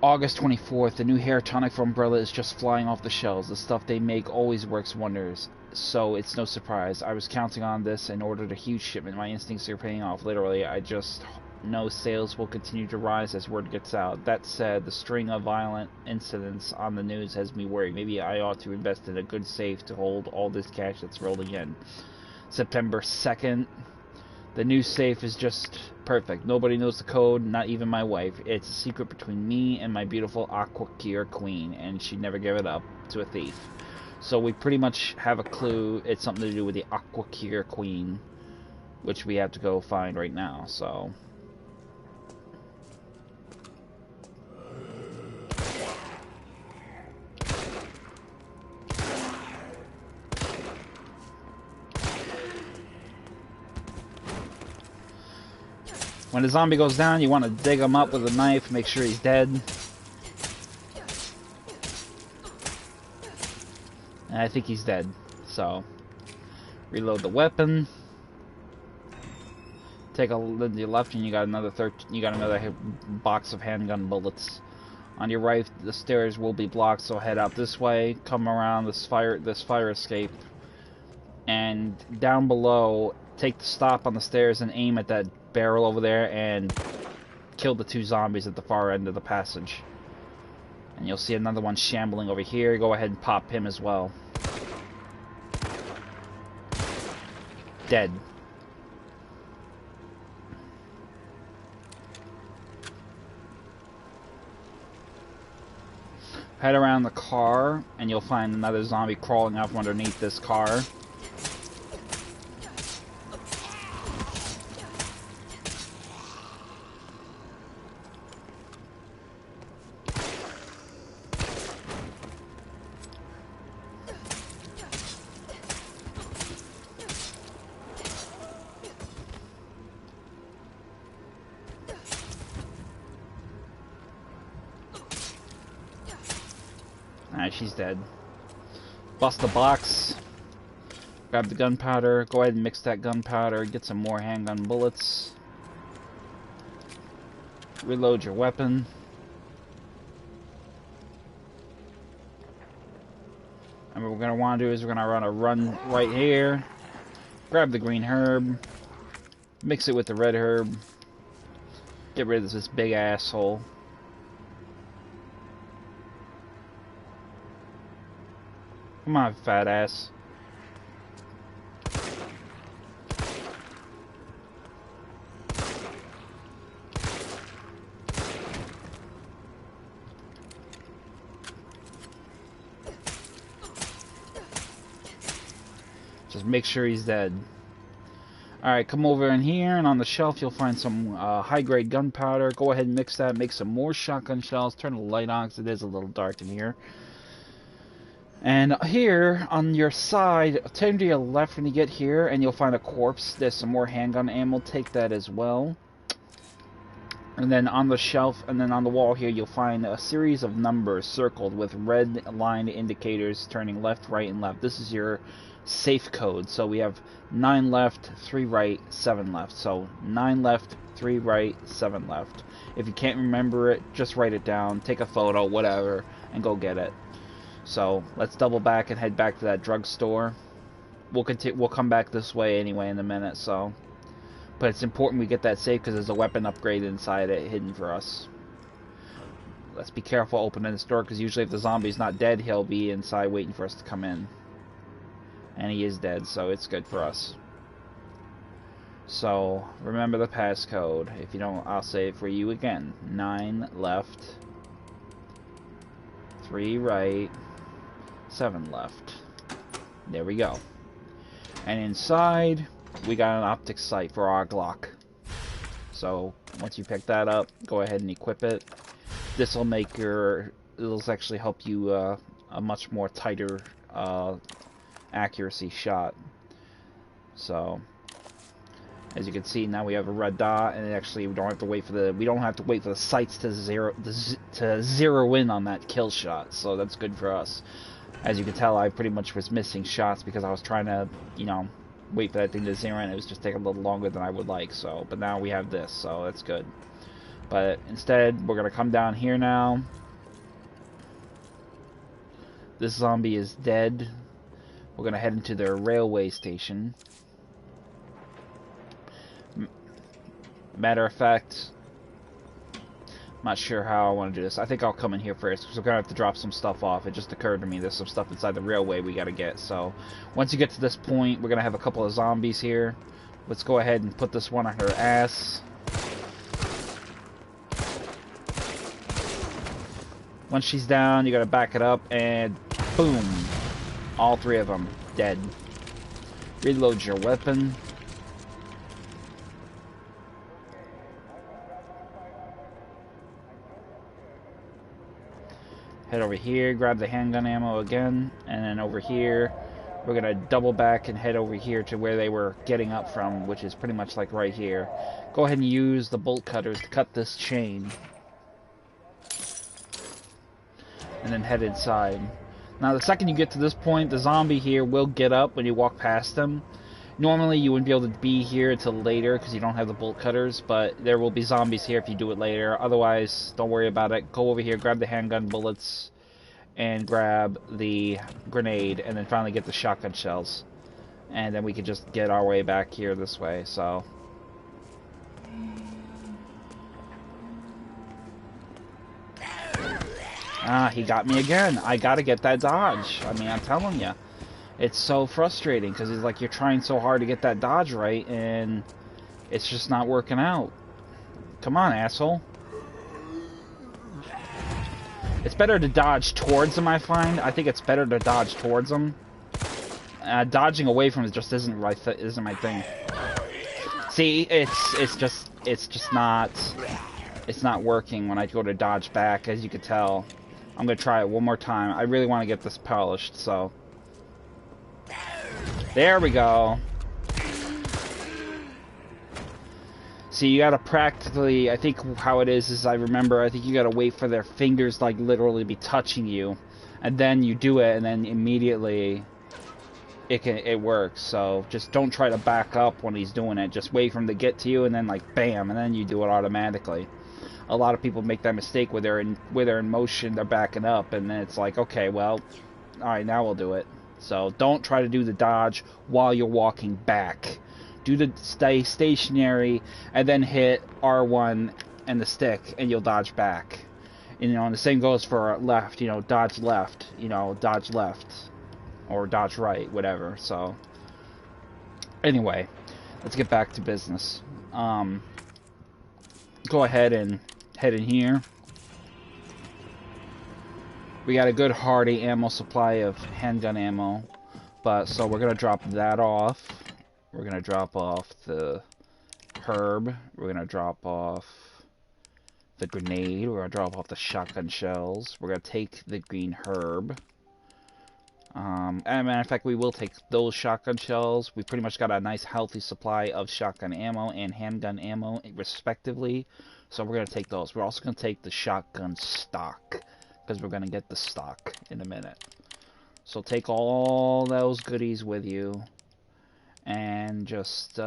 August 24th, the new hair tonic for Umbrella is just flying off the shelves. The stuff they make always works wonders, so it's no surprise. I was counting on this and ordered a huge shipment. My instincts are paying off, literally. I just know sales will continue to rise as word gets out. That said, the string of violent incidents on the news has me worried. Maybe I ought to invest in a good safe to hold all this cash that's rolling in. September 2nd. The new safe is just perfect. Nobody knows the code, not even my wife. It's a secret between me and my beautiful Aqua Cure queen, and she'd never give it up to a thief. So we pretty much have a clue. It's something to do with the Aqua Cure queen, which we have to go find right now. So when a zombie goes down, you want to dig him up with a knife, make sure he's dead. And I think he's dead, so reload the weapon. Take a look to your left, and you got another box of handgun bullets. On your right, the stairs will be blocked, so head out this way. Come around this fire escape, and down below, take the stop on the stairs and aim at that barrel over there and kill the two zombies at the far end of the passage. And you'll see another one shambling over here. Go ahead and pop him as well. Dead. Head around the car, and you'll find another zombie crawling out from underneath this car. Alright, she's dead. Bust the box. Grab the gunpowder. Go ahead and mix that gunpowder. Get some more handgun bullets. Reload your weapon. And what we're going to want to do is we're going to run right here. Grab the green herb. Mix it with the red herb. Get rid of this big asshole. Come on, fat ass. Just make sure he's dead. Alright, come over in here, and on the shelf you'll find some high-grade gunpowder. Go ahead and mix that. Make some more shotgun shells. Turn the light on because it is a little dark in here. And here, on your side, turn to your left when you get here, and you'll find a corpse. There's some more handgun ammo. Take that as well. And then on the shelf, and then on the wall here, you'll find a series of numbers circled with red line indicators turning left, right, and left. This is your safe code. So we have 9 left, 3 right, 7 left. So 9 left, 3 right, 7 left. If you can't remember it, just write it down, take a photo, whatever, and go get it. So let's double back and head back to that drugstore. We'll come back this way anyway in a minute. So, but it's important we get that safe because there's a weapon upgrade inside it hidden for us. Let's be careful opening this door because usually if the zombie's not dead, he'll be inside waiting for us to come in. And he is dead, so it's good for us. So, remember the passcode. If you don't, I'll say it for you again. 9 left, 3 right, 7 left. There we go. And inside, we got an optic sight for our Glock. So, once you pick that up, go ahead and equip it. This will make it'll actually help you a much more tighter accuracy shot. So, as you can see, now we have a red dot, and actually we don't have to wait for the sights to zero in on that kill shot. So that's good for us. As you can tell, I pretty much was missing shots because I was trying to, wait for that thing to zero in. It was just taking a little longer than I would like. So, but now we have this, so that's good. But instead, we're gonna come down here now. This zombie is dead. We're gonna head into the railway station. Matter of fact, I'm not sure how I want to do this. I think I'll come in here first because we're gonna have to drop some stuff off. It just occurred to me there's some stuff inside the railway we gotta get. So once you get to this point, we're gonna have a couple of zombies here. Let's go ahead and put this one on her ass. Once she's down, you gotta back it up and boom! All 3 of them dead. Reload your weapon. Head over here, grab the handgun ammo again, and then over here, we're gonna double back and head over here to where they were getting up from, which is pretty much like right here. Go ahead and use the bolt cutters to cut this chain. And then head inside. Now the second you get to this point, the zombie here will get up when you walk past them. Normally you wouldn't be able to be here until later because you don't have the bolt cutters, but there will be zombies here if you do it later. Otherwise, don't worry about it. Go over here, grab the handgun bullets, and grab the grenade, and then finally get the shotgun shells. And then we can just get our way back here this way, so... Ah, he got me again. I gotta get that dodge. I mean, I'm telling you. It's so frustrating, because it's like you're trying so hard to get that dodge right, and it's just not working out. Come on, asshole. It's better to dodge towards them, I find. I think it's better to dodge towards them. Dodging away from it just isn't my thing. See, it's just not working when I go to dodge back, as you can tell. I'm gonna try it one more time. I really want to get this polished, so there we go. See, you gotta practically, I think how it is I think you gotta wait for their fingers like literally be touching you, and then you do it, and then immediately it works. So just don't try to back up when he's doing it. Just wait for him to get to you, and then like bam, and then you do it automatically. A lot of people make that mistake where they're in motion, they're backing up, and then it's like, okay, well, all right, now we'll do it. So don't try to do the dodge while you're walking back. Do the stay stationary and then hit R1 and the stick, and you'll dodge back. And, and the same goes for left. Dodge left. Dodge left or dodge right, whatever. So anyway, let's get back to business. Go ahead and head in here. We got a good hearty ammo supply of handgun ammo, so we're gonna drop that off. We're gonna drop off the herb. We're gonna drop off the grenade. We're gonna drop off the shotgun shells. We're gonna take the green herb. As a matter of fact, we will take those shotgun shells. We pretty much got a nice healthy supply of shotgun ammo and handgun ammo, respectively. So we're going to take those. We're also going to take the shotgun stock, because we're going to get the stock in a minute. So take all those goodies with you, and just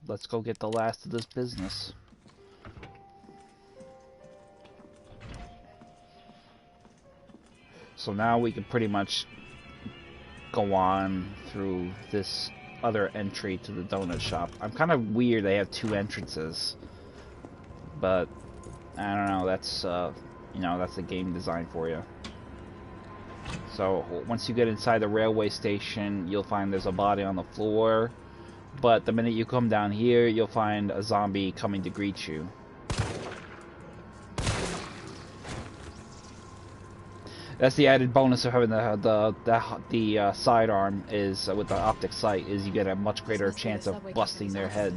let's go get the last of this business. So now we can pretty much go on through this other entry to the donut shop. I'm kind of weird they have 2 entrances, but I don't know, that's you know, that's the game design for you. So once you get inside the railway station, you'll find there's a body on the floor, but the minute you come down here, you'll find a zombie coming to greet you. That's the added bonus of having the sidearm is with the optic sight, is you get a much greater chance of busting their head.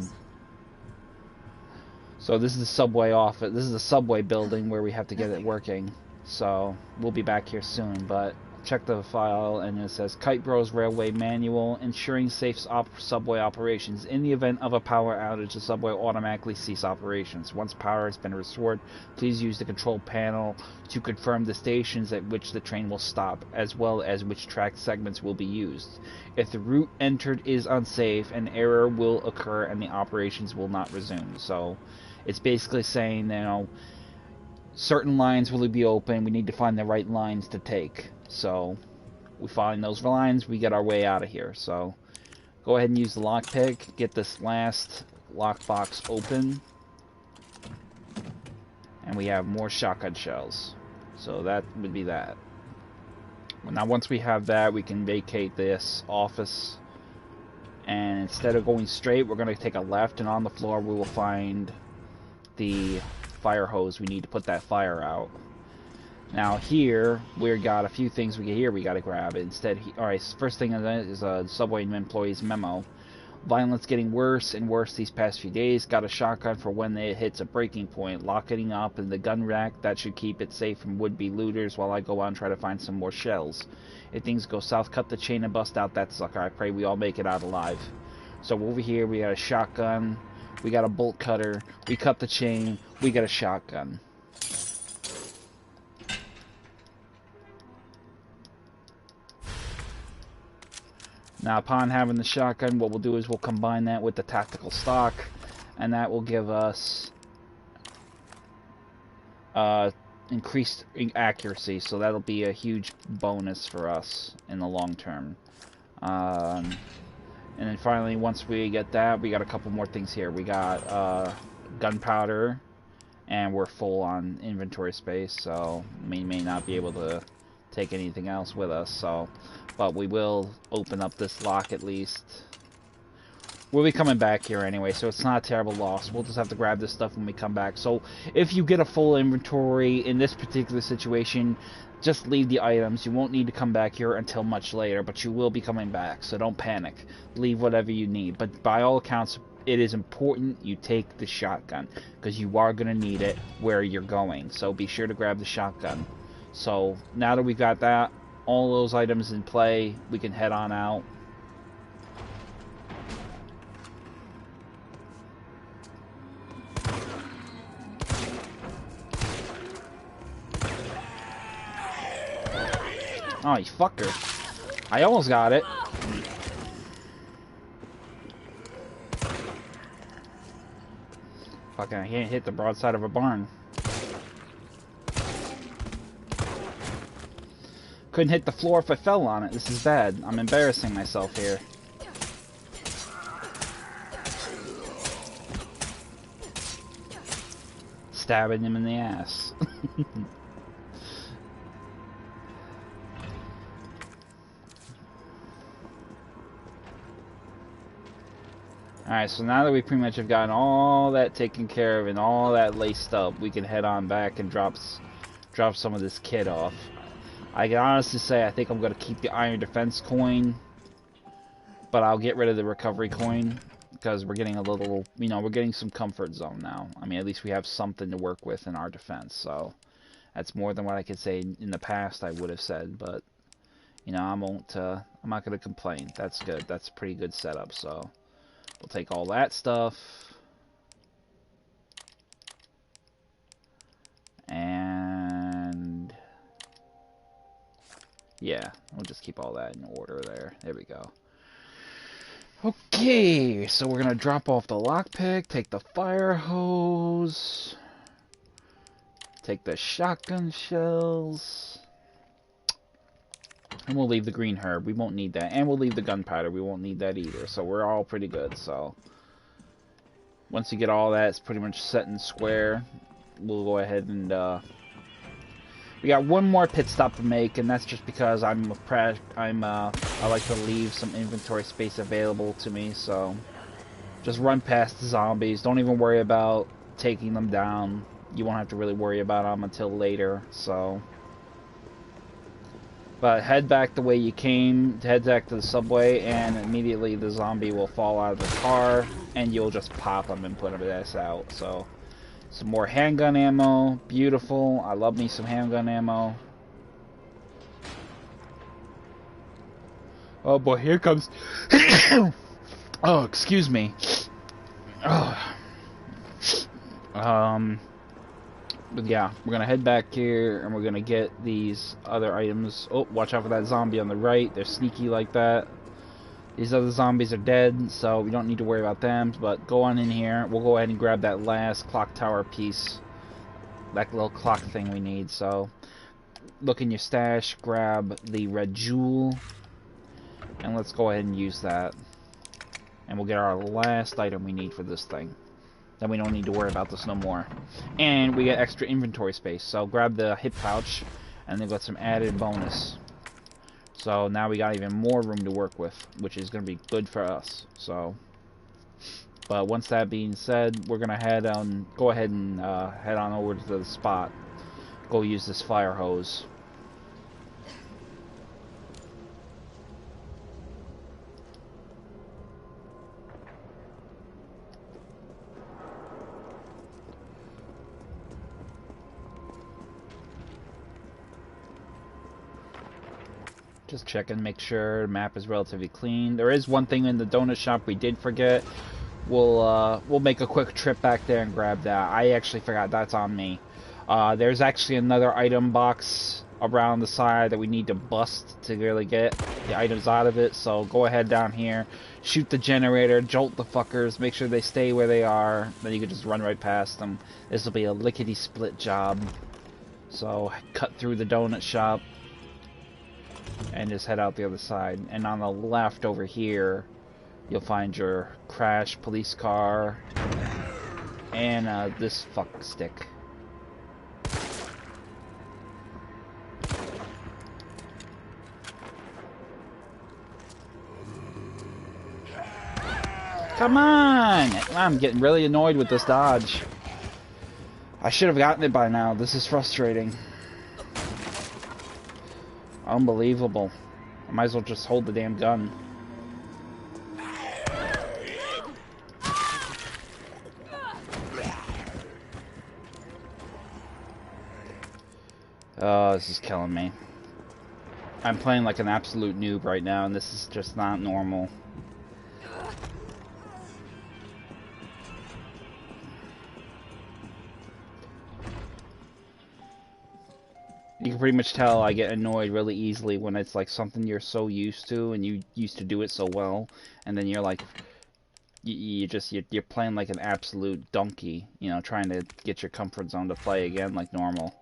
So this is the subway office. This is the subway building where we have to get it working. So we'll be back here soon, but check the file and it says Kite Bros Railway Manual, ensuring safe subway operations. In the event of a power outage, the subway automatically cease operations. Once power has been restored, please use the control panel to confirm the stations at which the train will stop, as well as which track segments will be used. If the route entered is unsafe, an error will occur and the operations will not resume. So it's basically saying, you know, certain lines will be open, we need to find the right lines to take. So we find those lines, we get our way out of here. So go ahead and use the lockpick, get this last lockbox open, and we have more shotgun shells. So that would be that. Now once we have that, we can vacate this office, and instead of going straight, we're going to take a left, and on the floor we will find the fire hose we need to put that fire out. Now here we got a few things we got to grab. Instead, alright, first thing is a subway employee's memo. Violence getting worse and worse these past few days. Got a shotgun for when it hits a breaking point. Locking up in the gun rack, that should keep it safe from would-be looters while I go on and try to find some more shells. If things go south, cut the chain and bust out that sucker. I pray we all make it out alive. So over here we got a shotgun, we got a bolt cutter, we cut the chain, we got a shotgun. Now upon having the shotgun, what we'll do is we'll combine that with the tactical stock, and that will give us increased accuracy, so that'll be a huge bonus for us in the long term. And then finally, once we get that, we got a couple more things here. We got gunpowder, and we're full on inventory space, so we may not be able to take anything else with us, so but we will open up this lock at least. We'll be coming back here anyway, so it's not a terrible loss. We'll just have to grab this stuff when we come back. So if you get a full inventory in this particular situation, just leave the items. You won't need to come back here until much later, but you will be coming back, so don't panic. Leave whatever you need, but by all accounts, it is important you take the shotgun, because you are going to need it where you're going, so be sure to grab the shotgun. So now that we've got that, all those items in play, we can head on out. Oh, you fucker. I almost got it. Fucking, I can't hit the broadside of a barn. Couldn't hit the floor if I fell on it. This is bad. I'm embarrassing myself here. Stabbing him in the ass. Alright, so now that we pretty much have gotten all that taken care of and all that laced up, we can head on back and drop some of this kit off. I can honestly say I think I'm going to keep the Iron Defense coin, but I'll get rid of the recovery coin because we're getting a little, you know, we're getting some comfort zone now. I mean, at least we have something to work with in our defense, so that's more than what I could say in the past I would have said, but, you know, I'm not going to complain. That's good. That's a pretty good setup, so we'll take all that stuff. And Yeah, we'll just keep all that in order there. There we go. Okay, so we're gonna drop off the lockpick, take the fire hose, take the shotgun shells, and we'll leave the green herb. We won't need that. And we'll leave the gunpowder. We won't need that either. So we're all pretty good. So once you get all that, it's pretty much set and square. We'll go ahead and we got one more pit stop to make, and that's just because I like to leave some inventory space available to me. So just run past the zombies. Don't even worry about taking them down. You won't have to really worry about them until later. So, but head back the way you came. Head back to the subway, and immediately the zombie will fall out of the car, and you'll just pop them and put them ass out. So. Some more handgun ammo. Beautiful. I love me some handgun ammo. Oh boy, here comes... oh, excuse me. Oh. But yeah, we're gonna head back here, and we're gonna get these other items. Oh, watch out for that zombie on the right. They're sneaky like that. These other zombies are dead, so we don't need to worry about them, but go on in here. We'll go ahead and grab that last clock tower piece. That little clock thing we need, so... Look in your stash, grab the red jewel, and let's go ahead and use that. And we'll get our last item we need for this thing. Then we don't need to worry about this no more. And we get extra inventory space, so grab the hip pouch, and then got some added bonus. So now we got even more room to work with, which is going to be good for us. So, but once that being said, we're going to go ahead and head on over to the spot. Go use this fire hose. Just checking, make sure the map is relatively clean. There is one thing in the donut shop we did forget. We'll make a quick trip back there and grab that. I actually forgot. That's on me. There's actually another item box around the side that we need to bust to really get the items out of it. So go ahead down here, shoot the generator, jolt the fuckers, make sure they stay where they are. Then you can just run right past them. This will be a lickety-split job. So cut through the donut shop and just head out the other side. And on the left over here, you'll find your crash police car and this fuck stick. Come on! I'm getting really annoyed with this dodge. I should have gotten it by now. This is frustrating. Unbelievable. I might as well just hold the damn gun. Oh, this is killing me. I'm playing like an absolute noob right now, and this is just not normal. You can pretty much tell I get annoyed really easily when it's like something you're so used to and you used to do it so well, and then you're like, you're playing like an absolute donkey, you know, trying to get your comfort zone to play again like normal.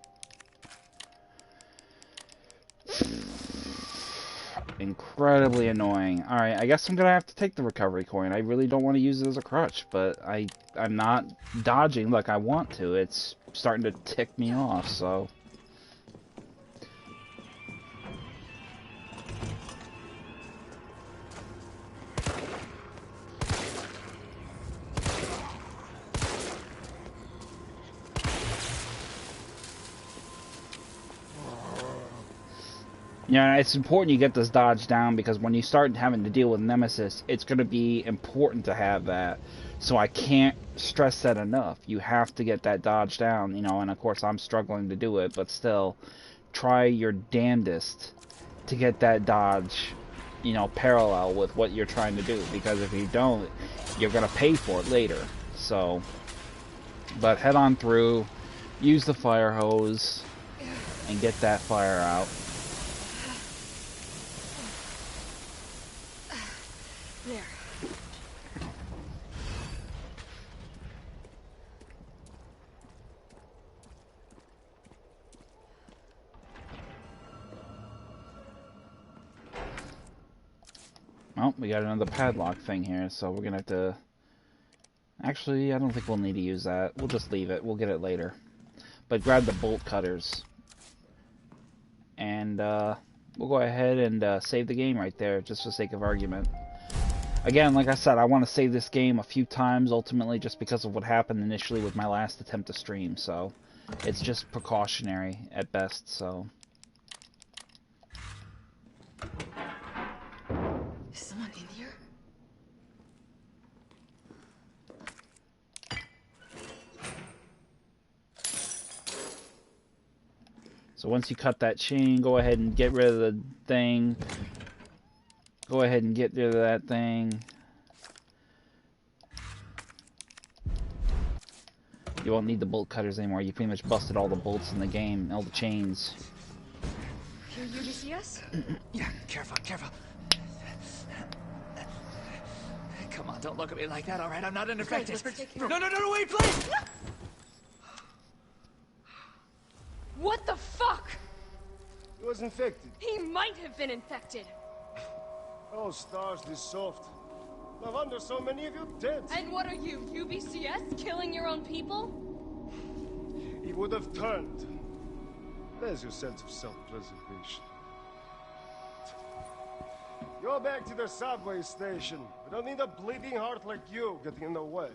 Incredibly annoying. Alright, I guess I'm gonna have to take the recovery coin. I really don't want to use it as a crutch, but I'm not dodging like I want to. It's starting to tick me off, so... Yeah, it's important you get this dodge down, because when you start having to deal with Nemesis, it's going to be important to have that. So I can't stress that enough. You have to get that dodge down, you know, and of course I'm struggling to do it, but still, try your damnedest to get that dodge, you know, parallel with what you're trying to do, because if you don't, you're going to pay for it later. So, but head on through, use the fire hose, and get that fire out. Oh, we got another padlock thing here, so we're gonna have to... Actually, I don't think we'll need to use that. We'll just leave it. We'll get it later. But grab the bolt cutters. And we'll go ahead and save the game right there, just for sake of argument. Again, like I said, I want to save this game a few times, ultimately, just because of what happened initially with my last attempt to stream, so... It's just precautionary at best, so... Is someone in here? So once you cut that chain, go ahead and get rid of the thing. Go ahead and get rid of that thing. You won't need the bolt cutters anymore. You pretty much busted all the bolts in the game, all the chains. Here, UBCS? Yeah, careful, careful. Come on, don't look at me like that, alright? I'm not infected. No, wait, please! What the fuck? He was infected. He might have been infected. Oh, stars, this soft. No wonder so many of you dead. And what are you, UBCS? Killing your own people? He would have turned. There's your sense of self-preservation. Go back to the subway station. We don't need a bleeding heart like you getting in the way.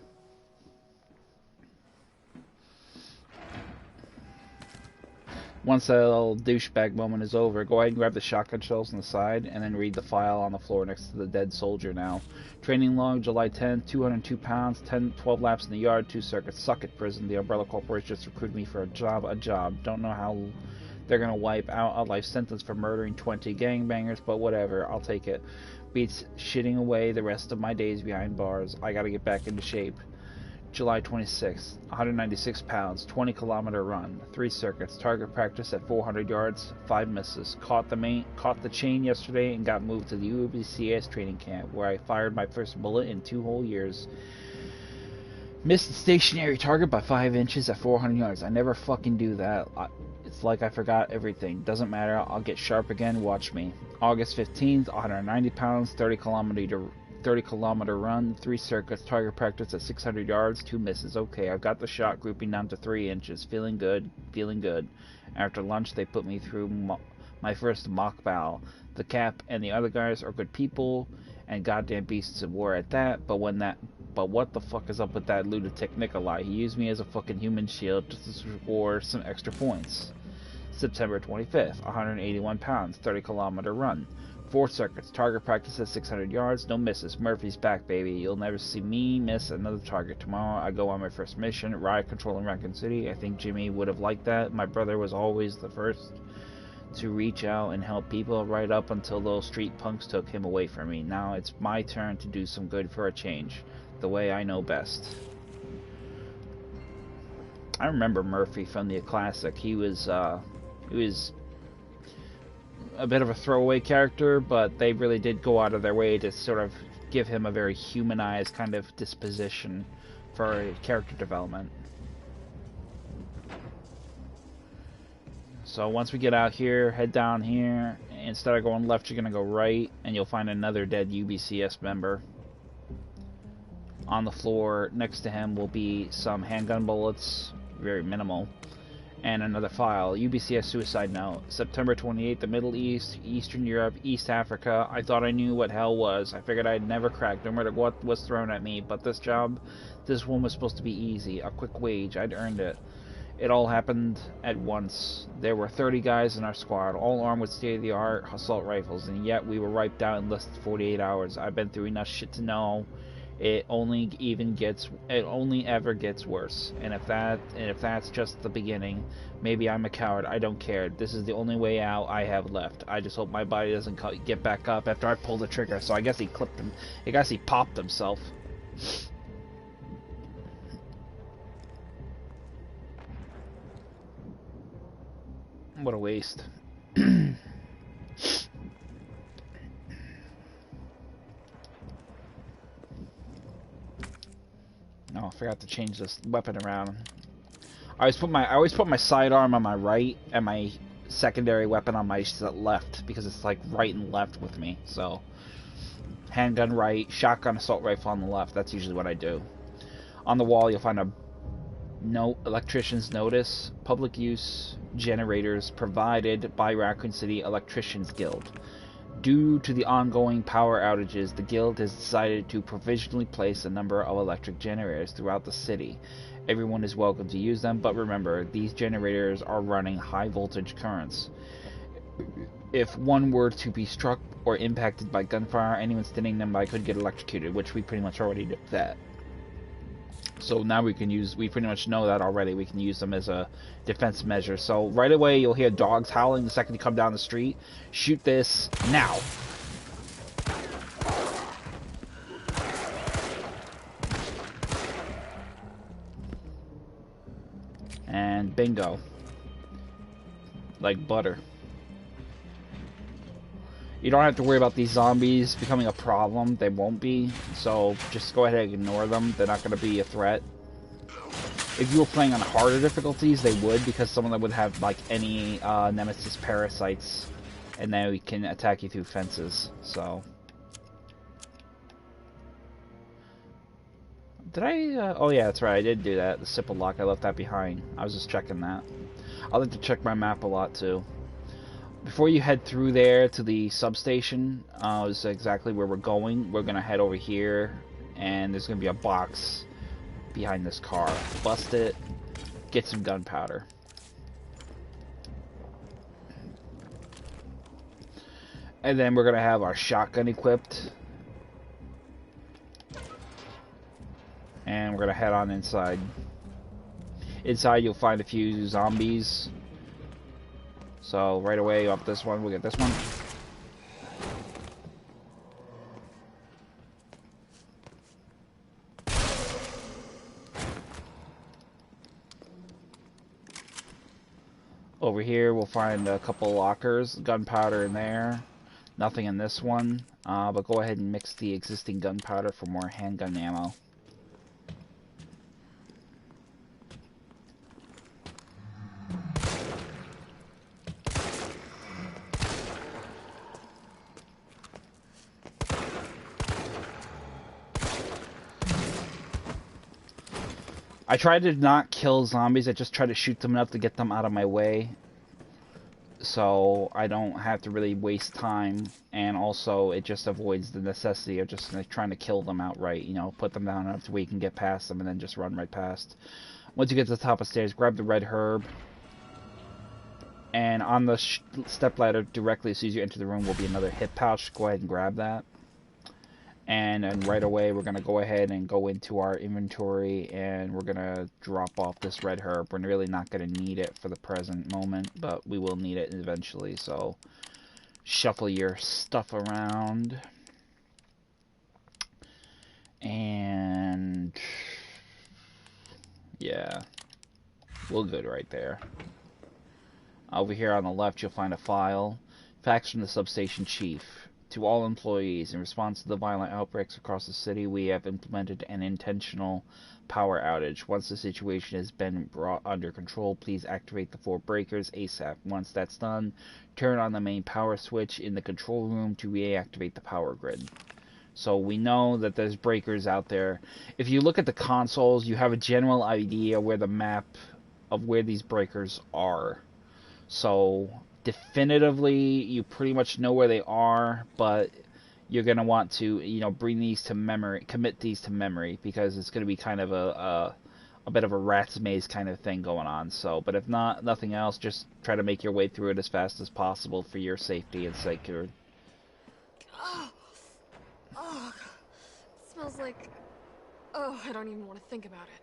Once that little douchebag moment is over, go ahead and grab the shotgun shells on the side, and then read the file on the floor next to the dead soldier now. Training log, July 10th, 202 pounds, 12 laps in the yard, 2 circuits. Suck it, prison. The Umbrella Corporation just recruited me for a job. Don't know how they're gonna wipe out a life sentence for murdering 20 gangbangers, but whatever, I'll take it. Beats shitting away the rest of my days behind bars. I gotta get back into shape. July 26th, 196 pounds, 20-kilometer run, 3 circuits, target practice at 400 yards, 5 misses. Caught the chain yesterday and got moved to the UBCS training camp, where I fired my first bullet in 2 whole years. Missed the stationary target by 5 inches at 400 yards. I never fucking do that. It's like I forgot everything. Doesn't matter, I'll get sharp again, watch me. August 15th, 190 pounds, 30-kilometer run, 3 circuits, target practice at 600 yards, 2 misses. Okay, I've got the shot grouping down to 3 inches. Feeling good, feeling good. After lunch, they put me through my first mock bow. The Cap and the other guys are good people, and goddamn beasts of war at that, but what the fuck is up with that lunatic Nikolai? He used me as a fucking human shield just to score some extra points. September 25th, 181 pounds, 30-kilometer run. 4 circuits, target practice at 600 yards, no misses. Murphy's back, baby. You'll never see me miss another target. Tomorrow I go on my first mission, riot control in Raccoon City. I think Jimmy would have liked that. My brother was always the first to reach out and help people right up until those street punks took him away from me. Now it's my turn to do some good for a change, the way I know best. I remember Murphy from the classic. He was a bit of a throwaway character, but they really did go out of their way to sort of give him a very humanized kind of disposition for character development. So once we get out here, head down here. Instead of going left, you're going to go right, and you'll find another dead UBCS member. On the floor next to him will be some handgun bullets, very minimal, and another file. UBCS suicide note. September 28th, the Middle East, Eastern Europe, East Africa. I thought I knew what hell was. I figured I'd never crack, no matter what was thrown at me. But this job, this one was supposed to be easy. A quick wage. I'd earned it. It all happened at once. There were 30 guys in our squad, all armed with state-of-the-art assault rifles, and yet we were wiped out in less than 48 hours. I've been through enough shit to know it only ever gets worse. And if that's just the beginning, maybe I'm a coward. I don't care. This is the only way out I have left. I just hope my body doesn't get back up after I pull the trigger. So I guess he clipped him. I guess he popped himself. What a waste. Oh, I forgot to change this weapon around. I always put my sidearm on my right and my secondary weapon on my left, because it's like right and left with me. So handgun right, shotgun assault rifle on the left. That's usually what I do. On the wall, you'll find a electrician's notice, public use generators provided by Raccoon City Electricians Guild. Due to the ongoing power outages, the Guild has decided to provisionally place a number of electric generators throughout the city. Everyone is welcome to use them, but remember, these generators are running high voltage currents. If one were to be struck or impacted by gunfire, anyone standing nearby could get electrocuted, which we pretty much already did that. So now we pretty much know that already. We can use them as a defense measure. So right away you'll hear dogs howling the second you come down the street. Shoot this now. And bingo. Like butter. You don't have to worry about these zombies becoming a problem. They won't be. So just go ahead and ignore them. They're not going to be a threat. If you were playing on harder difficulties, they would, because some of them would have like any nemesis parasites, and they can attack you through fences. So did I? Oh yeah, that's right. I did do that. The Sipple lock. I left that behind. I was just checking that. I like to check my map a lot too. Before you head through there to the substation, is exactly where we're going. We're gonna head over here, and there's gonna be a box behind this car. Bust it, get some gunpowder. And then we're gonna have our shotgun equipped. And we're gonna head on inside. Inside you'll find a few zombies. So right away off this one, we'll get this one. Over here we'll find a couple lockers, gunpowder in there. Nothing in this one, but go ahead and mix the existing gunpowder for more handgun ammo. I try to not kill zombies, I just try to shoot them enough to get them out of my way. So I don't have to really waste time, and also it just avoids the necessity of just like, trying to kill them outright. You know, put them down enough to where you can get past them and then just run right past. Once you get to the top of the stairs, grab the red herb. And on the step ladder directly as soon as you enter the room will be another hip pouch. Go ahead and grab that. And then right away we're going to go ahead and go into our inventory and we're going to drop off this red herb. We're really not going to need it for the present moment, but we will need it eventually. So shuffle your stuff around. And yeah, we're good right there. Over here on the left you'll find a file. Facts from the substation chief. To all employees, in response to the violent outbreaks across the city, we have implemented an intentional power outage. Once the situation has been brought under control, please activate the 4 breakers ASAP. Once that's done, turn on the main power switch in the control room to reactivate the power grid. So we know that there's breakers out there. If you look at the consoles, you have a general idea where the map of where these breakers are. So definitively you pretty much know where they are, but you're going to want to, you know, bring these to memory, commit these to memory, because it's going to be kind of a bit of a rat's maze kind of thing going on. So, but if not, nothing else, just try to make your way through it as fast as possible for your safety and security. Oh, it smells like... Oh, I don't even want to think about it.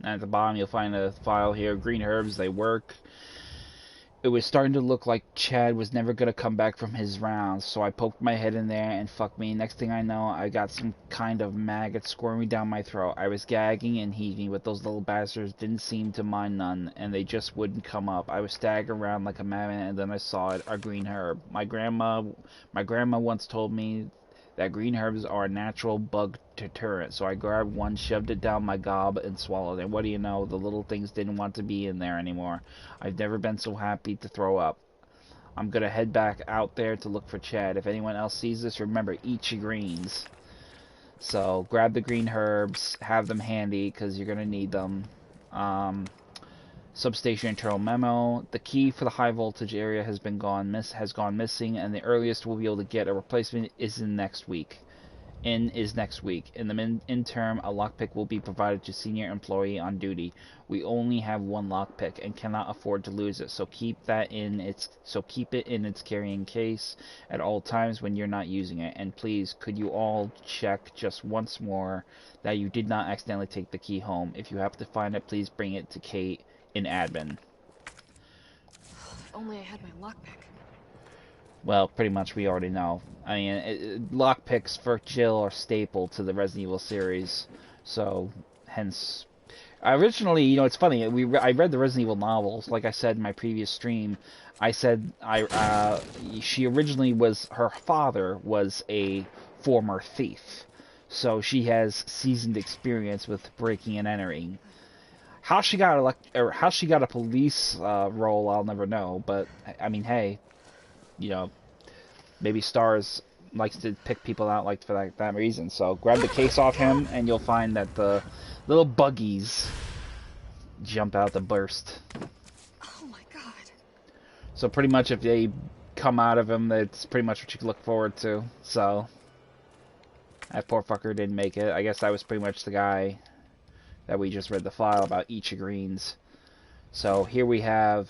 And at the bottom you'll find a file here, green herbs, they work. It was starting to look like Chad was never going to come back from his rounds, so I poked my head in there and fuck me. Next thing I know, I got some kind of maggot squirming down my throat. I was gagging and heaving, but those little bastards didn't seem to mind none, and they just wouldn't come up. I was staggering around like a madman, and then I saw it, a green herb. My grandma once told me that green herbs are a natural bug deterrent. So I grabbed one, shoved it down my gob, and swallowed it. And what do you know? The little things didn't want to be in there anymore. I've never been so happy to throw up. I'm going to head back out there to look for Chad. If anyone else sees this, remember, eat your greens. So grab the green herbs, have them handy, because you're going to need them. Substation internal memo. The key for the high voltage area has gone missing, and the earliest we'll be able to get a replacement is next week. In the interim, a lockpick will be provided to senior employee on duty. We only have one lockpick and cannot afford to lose it, so keep it in its carrying case at all times when you're not using it. And please, could you all check just once more that you did not accidentally take the key home? If you happen to find it, please bring it to Kate in admin. If only I had my lockpick. Well, pretty much we already know. I mean, lockpicks for Jill are staple to the Resident Evil series, so hence. Originally, you know, it's funny. I read the Resident Evil novels. Like I said in my previous stream, I said she originally her father was a former thief, so she has seasoned experience with breaking and entering. How she got a police role, I'll never know. But I mean, hey, you know, maybe Stars likes to pick people out like for that reason. So grab the case off him, and you'll find that the little buggies jump out the burst. Oh my god! So pretty much, if they come out of him, that's pretty much what you can look forward to. So that poor fucker didn't make it. I guess that was pretty much the guy that we just read the file about, each of greens. So here we have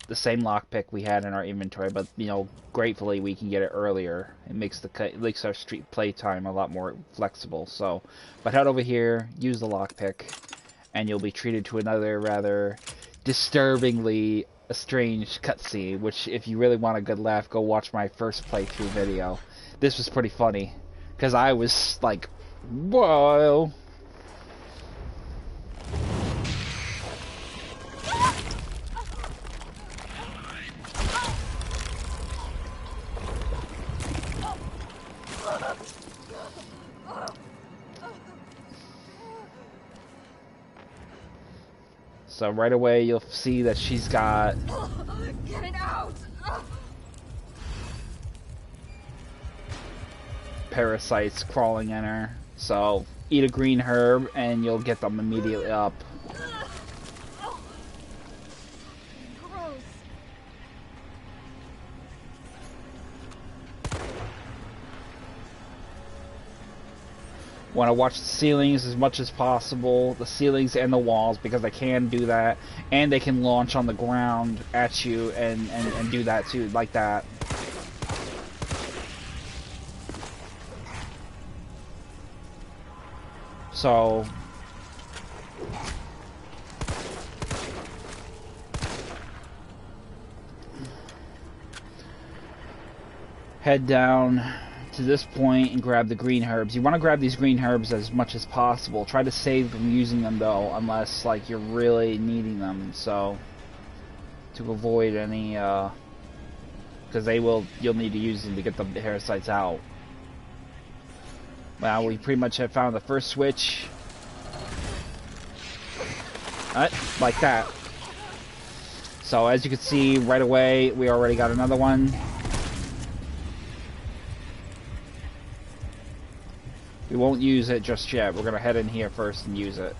the same lockpick we had in our inventory, but you know, gratefully we can get it earlier. It makes our street play time a lot more flexible. So, but head over here, use the lockpick, and you'll be treated to another rather disturbingly strange cutscene. Which, if you really want a good laugh, go watch my first playthrough video. This was pretty funny because I was like, whoa. So right away you'll see that she's got Get it out! Parasites crawling in her. So eat a green herb and you'll get them immediately up. Gross. Want to watch the ceilings as much as possible, the ceilings and the walls, because they can do that, and they can launch on the ground at you and do that too, like that. So head down to this point and grab the green herbs. You want to grab these green herbs as much as possible. Try to save from using them though, unless like you're really needing them. So to avoid any, because you'll need to use them to get the parasites out. Well, we pretty much have found the first switch. Like that. So as you can see right away, we already got another one. We won't use it just yet. We're gonna head in here first and use it.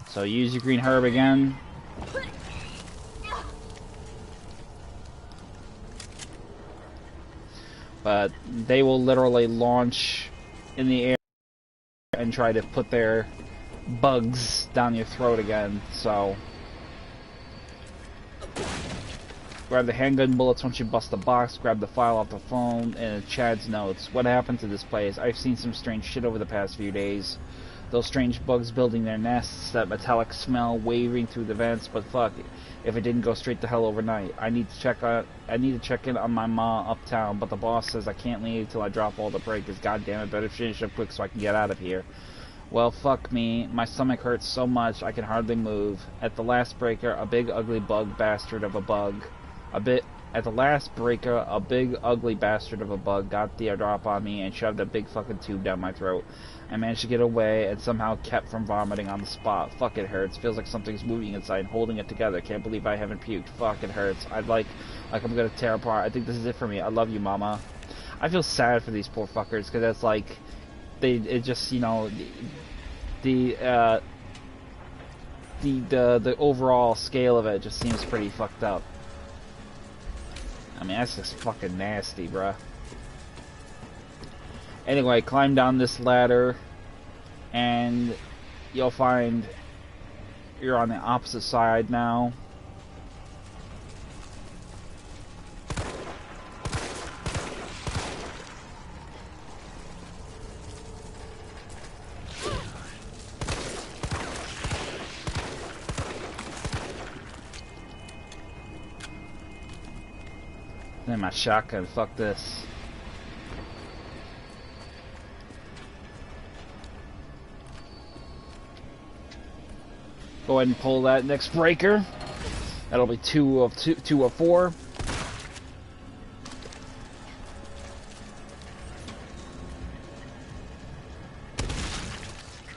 So use your green herb again. But they will literally launch in the air and try to put their bugs down your throat again, so grab the handgun bullets once you bust the box, grab the file off the phone, and Chad's notes. What happened to this place? I've seen some strange shit over the past few days. Those strange bugs building their nests, that metallic smell waving through the vents, but fuck, if it didn't go straight to hell overnight. I need to check in on my ma uptown, but the boss says I can't leave till I drop all the breakers. God damn it, better finish up quick so I can get out of here. Well, fuck me. My stomach hurts so much I can hardly move. At the last breaker, a big ugly bug bastard of a bug. at the last breaker, a big ugly bastard of a bug got the drop on me and shoved a big fucking tube down my throat. I managed to get away and somehow kept from vomiting on the spot. Fuck, it hurts. Feels like something's moving inside and holding it together. Can't believe I haven't puked. Fuck, it hurts. I'd like I'm gonna tear apart. I think this is it for me. I love you, mama. I feel sad for these poor fuckers, because it's like, it just, you know, the overall scale of it just seems pretty fucked up. I mean, that's just fucking nasty, bruh. Anyway, climb down this ladder, and you'll find you're on the opposite side now. Then my shotgun, fuck this. Go ahead and pull that next breaker. That'll be two of four.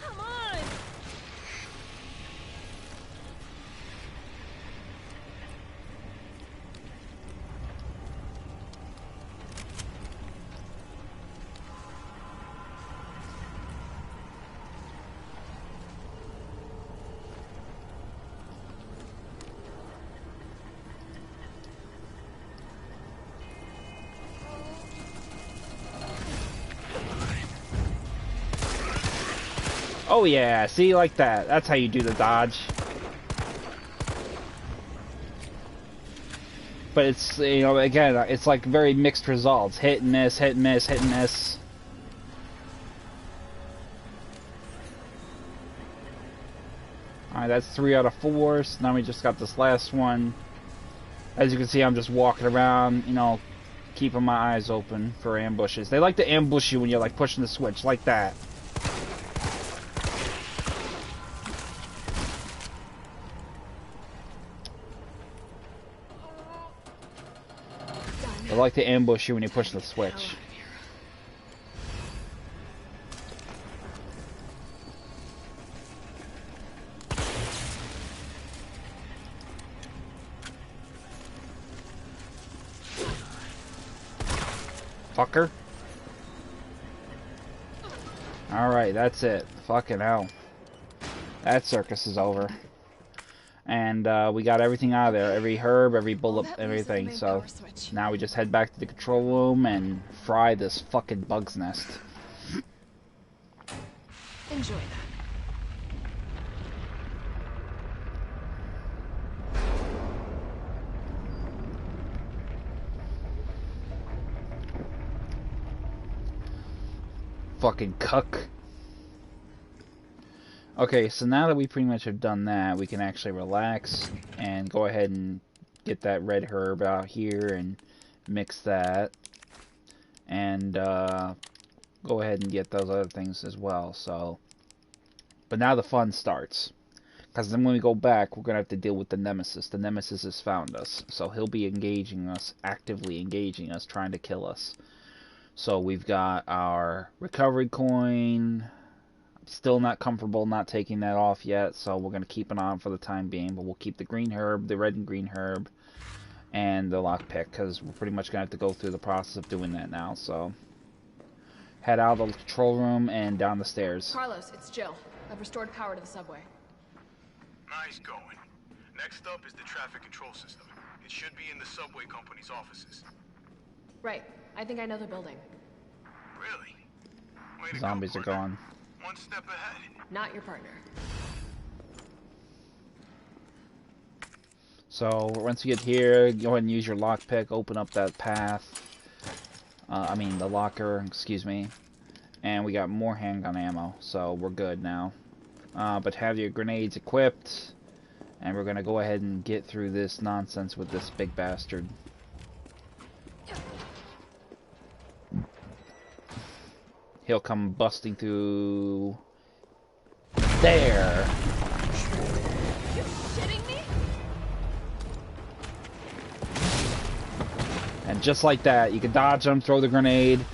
Come on. Oh yeah, see, like that. That's how you do the dodge. But it's, you know, again, it's like very mixed results. Hit and miss, hit and miss, hit and miss. Alright, that's 3 out of 4. So now we just got this last one. As you can see, I'm just walking around, you know, keeping my eyes open for ambushes. They like to ambush you when you're like pushing the switch, like that. They like to ambush you when you push the switch. Fucker. Alright, that's it. Fucking hell. That circus is over. And we got everything out of there. Every herb, every bullet, everything. So now we just head back to the control room and fry this fucking bug's nest. Enjoy that. Fucking cuck. Okay, so now that we pretty much have done that, we can actually relax and go ahead and get that red herb out here and mix that. And go ahead and get those other things as well. So, but now the fun starts. Because then when we go back, we're going to have to deal with the Nemesis. The Nemesis has found us. So he'll be engaging us, actively engaging us, trying to kill us. So we've got our recovery coin. Still not comfortable not taking that off yet, so we're going to keep it on for the time being. But we'll keep the green herb, the red and green herb, and the lockpick, because we're pretty much going to have to go through the process of doing that now. So head out of the control room and down the stairs. Carlos, it's Jill. I've restored power to the subway. Nice going. Next up is the traffic control system. It should be in the subway company's offices. Right. I think I know the building. Really? Way to Zombies go, are gone. One step ahead. Not your partner. So once you get here, go ahead and use your lockpick, open up that path. I mean the locker, excuse me. And we got more handgun ammo, so we're good now. But have your grenades equipped, and we're gonna go ahead and get through this nonsense with this big bastard. He'll come busting through there. You shitting me? just like that. You can dodge him, throw the grenade,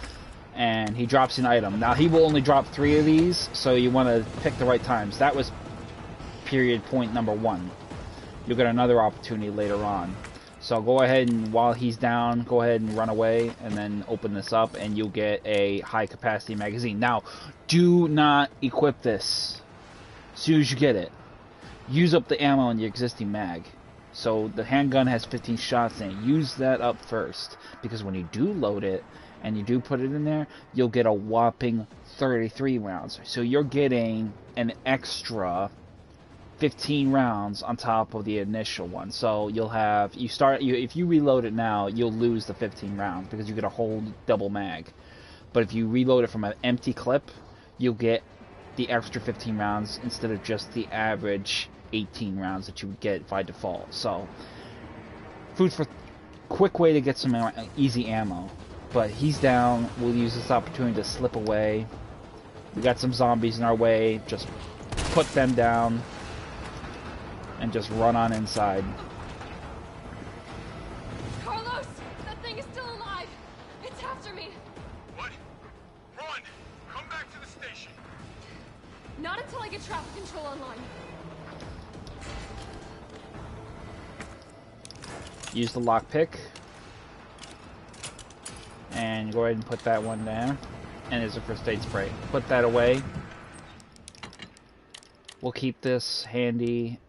and he drops an item. Now, he will only drop 3 of these, so you want to pick the right times. That was period point number 1. You'll get another opportunity later on. So go ahead and, while he's down, go ahead and run away, and then open this up, and you'll get a high-capacity magazine. Now, do not equip this as soon as you get it. Use up the ammo in your existing mag. So the handgun has 15 shots in it. Use that up first, because when you do load it and you do put it in there, you'll get a whopping 33 rounds. So you're getting an extra 15 rounds on top of the initial one. So you'll have, if you reload it now, you'll lose the 15 rounds because you get a whole double mag. But if you reload it from an empty clip, you'll get the extra 15 rounds instead of just the average 18 rounds that you would get by default. So, food for quick way to get some easy ammo. But he's down. We'll use this opportunity to slip away. We got some zombies in our way. Just put them down and just run on inside. Carlos, that thing is still alive. It's after me. What? Run! Come back to the station. Not until I get traffic control online. Use the lockpick. And go ahead and put that one there. And there's a first aid spray. Put that away. We'll keep this handy.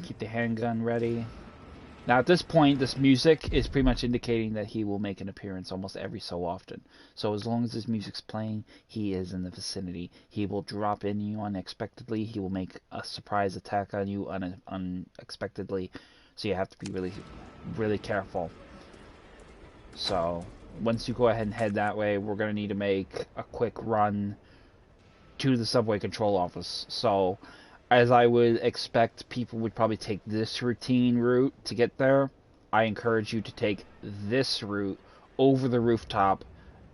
Keep the handgun ready. Now at this point, this music is pretty much indicating that he will make an appearance almost every so often. So as long as this music's playing, he is in the vicinity. He will drop in you unexpectedly. He will make a surprise attack on you unexpectedly. So you have to be really, really careful. So once you go ahead and head that way, we're going to need to make a quick run to the subway control office. So as I would expect, people would probably take this routine route to get there. I encourage you to take this route over the rooftop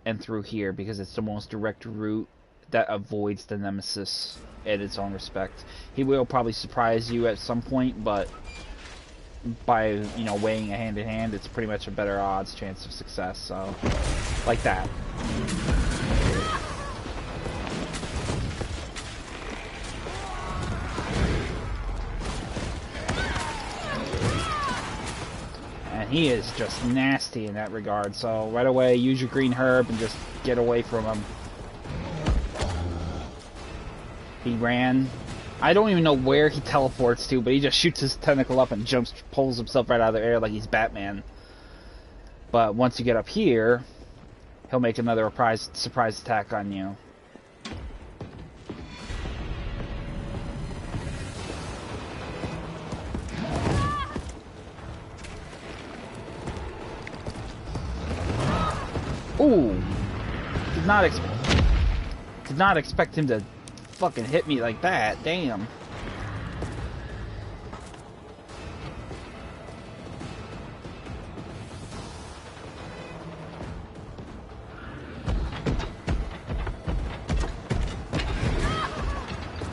and through here, because it's the most direct route that avoids the Nemesis in its own respect. He will probably surprise you at some point, but by, you know, weighing it hand in hand, it's pretty much a better odds chance of success. So, like that. He is just nasty in that regard, so right away use your green herb and just get away from him. He ran. I don't even know where he teleports to, but he just shoots his tentacle up and pulls himself right out of the air like he's Batman. But once you get up here, he'll make another surprise attack on you. Ooh, did not expect him to fucking hit me like that. Damn.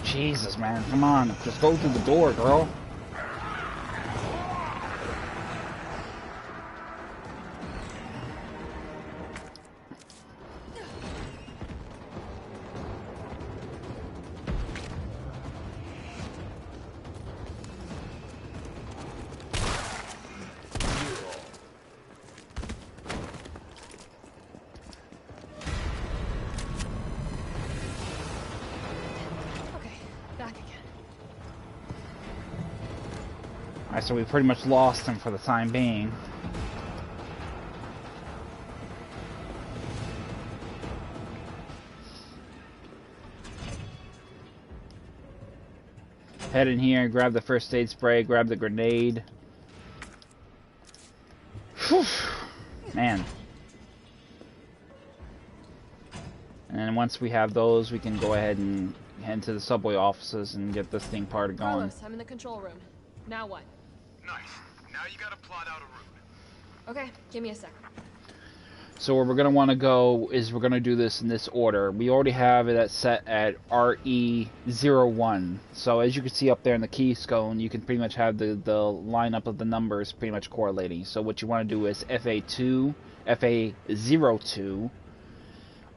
Jesus, man, come on, just go through the door, girl. So we pretty much lost him for the time being. Head in here, grab the first aid spray, grab the grenade. Whew. Man. And then once we have those, we can go ahead and head to the subway offices and get this thing part going. Carlos, I'm in the control room. Now what? Nice. Now you gotta plot out a route. Okay, give me a second. So where we're going to want to go is we're going to do this in this order. We already have it set at RE01. So as you can see up there in the keystone, you can pretty much have the lineup of the numbers pretty much correlating. So what you want to do is FA2, FA02,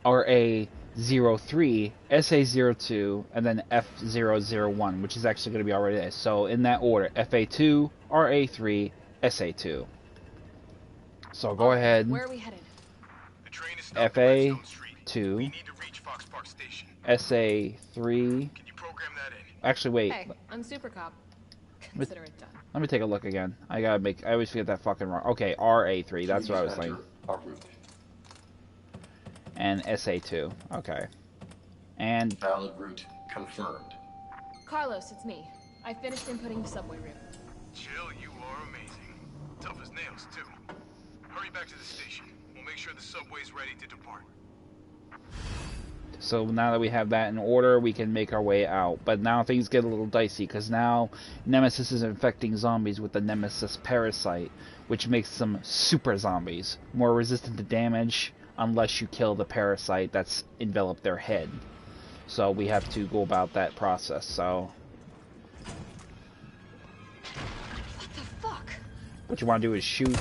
RA03, SA02, and then F001, which is actually going to be already there. So in that order, FA2, RA3, SA2. So go ahead. Where are we headed? FA2, SA3. Can you program that in? Actually, wait. Hey, I'm Super Cop. Consider it done. Let me take a look again. I always forget that fucking wrong. Okay, RA3. That's what I was saying. And SA2. Okay. And valid route confirmed. Carlos, it's me. I finished inputting the subway route. Jill, you are amazing. Tough as nails, too. Hurry back to the station. We'll make sure the subway's ready to depart. So now that we have that in order, we can make our way out. But now things get a little dicey, because now Nemesis is infecting zombies with the Nemesis parasite, which makes them super zombies, more resistant to damage unless you kill the parasite that's enveloped their head. So we have to go about that process. So what the fuck? What you want to do is shoot.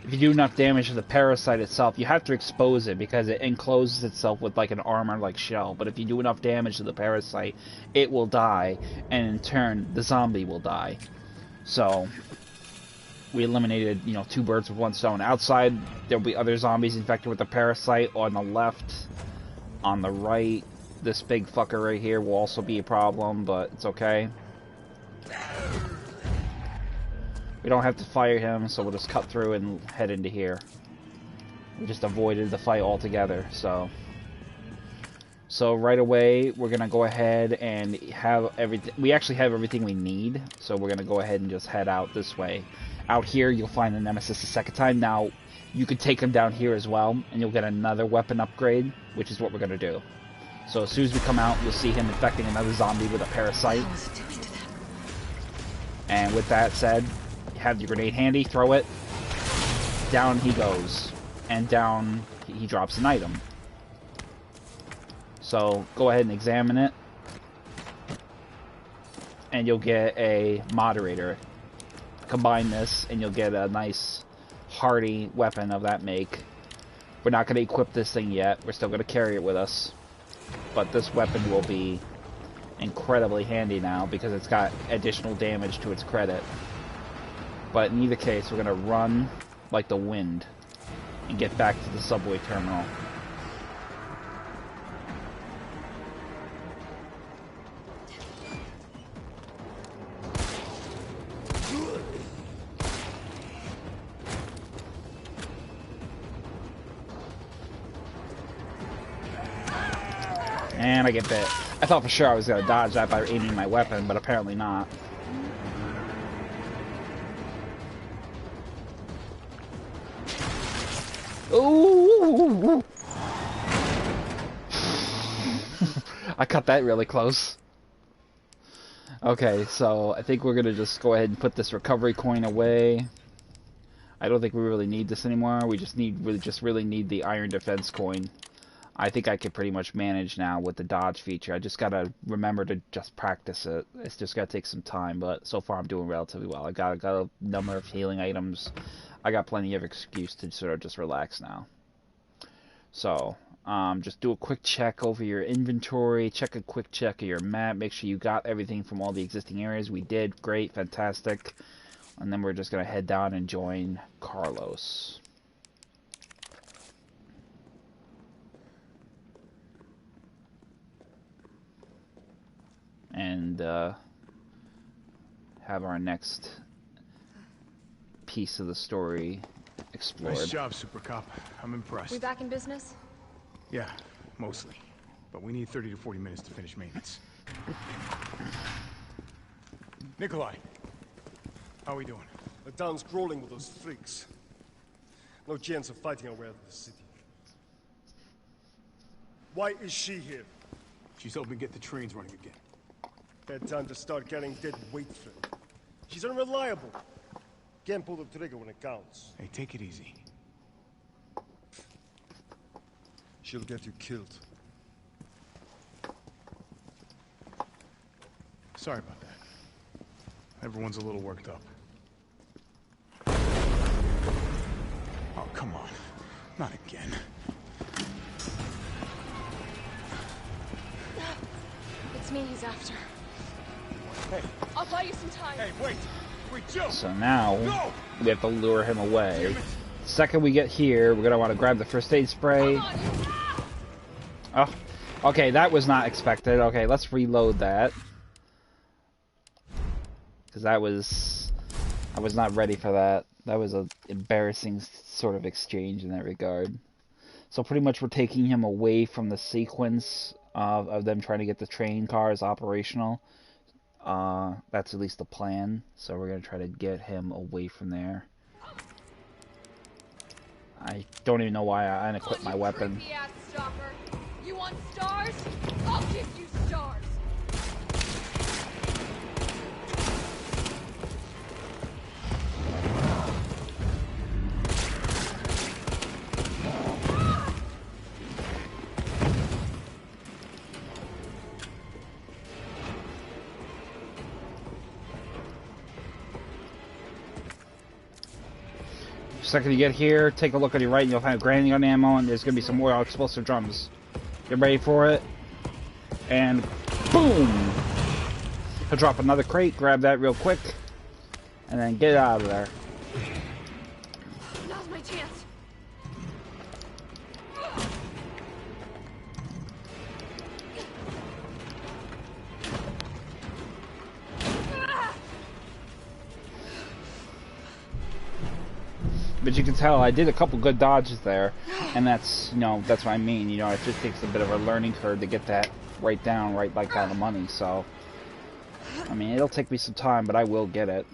If you do enough damage to the parasite itself, you have to expose it because it encloses itself with like an armor-like shell. But if you do enough damage to the parasite, it will die, and in turn, the zombie will die. So we eliminated, 2 birds with 1 stone. Outside, there'll be other zombies infected with the parasite. On the left, on the right, this big fucker right here will also be a problem, but it's okay. We don't have to fire him, so we'll just cut through and head into here. We just avoided the fight altogether, so right away we're gonna go ahead and have everything. We actually have everything we need, so we're gonna go ahead and just head out this way. Out here, you'll find the Nemesis a second time. Now, you could take him down here as well, and you'll get another weapon upgrade, which is what we're gonna do. So as soon as we come out, you'll see him infecting another zombie with a parasite. And with that said, have your grenade handy, throw it, down he goes, and down he drops an item. So go ahead and examine it, and you'll get a moderator. Combine this, and you'll get a nice hardy weapon of that make. We're not going to equip this thing yet, we're still going to carry it with us, but this weapon will be incredibly handy now because it's got additional damage to its credit. But in either case, we're going to run like the wind and get back to the subway terminal. And I get bit. I thought for sure I was going to dodge that by aiming my weapon, but apparently not. Ooh! I cut that really close. Okay, so I think we're gonna just go ahead and put this recovery coin away. I don't think we really need this anymore. We just really need the iron defense coin. I think I can pretty much manage now with the dodge feature. I just gotta remember to just practice it. It's just gotta take some time, but so far I'm doing relatively well. I got a number of healing items. I got plenty of excuse to sort of just relax now. So, just do a quick check over your inventory, check a quick check of your map, make sure you got everything from all the existing areas. We did, great, fantastic. And then we're just going to head down and join Carlos. And have our next piece of the story explored. Nice job, Super Cop. I'm impressed. We back in business? Yeah, mostly. but we need 30 to 40 minutes to finish maintenance. Nikolai, how are we doing? The town's crawling with those freaks. No chance of fighting our way out of the city. Why is she here? She's helping get the trains running again. Bad time to start carrying dead weight for it. She's unreliable. Can't pull the trigger when it counts. Hey, take it easy. She'll get you killed. Sorry about that. Everyone's a little worked up. Oh, come on. Not again. It's me he's after. Hey. I'll buy you some time. Hey, wait! Wait, Jill! So now, we have to lure him away. The second we get here, we're gonna want to grab the first aid spray. Oh, okay, that was not expected. Okay, let's reload that. Because I was not ready for that. That was an embarrassing sort of exchange in that regard. So pretty much we're taking him away from the sequence of them trying to get the train cars operational. That's at least the plan. So we're going to try to get him away from there. I don't even know why I unequipped my weapon. You want stars? I'll give you stars. Second you get here, take a look on your right and you'll find granny gun ammo, and there's going to be some more explosive drums. Get ready for it. And boom! He'll drop another crate, grab that real quick, and then get out of there. Now's my chance. But you can tell I did a couple good dodges there, and that's, you know, that's what I mean. You know, it just takes a bit of a learning curve to get that right down the money. So, I mean, it'll take me some time, but I will get it.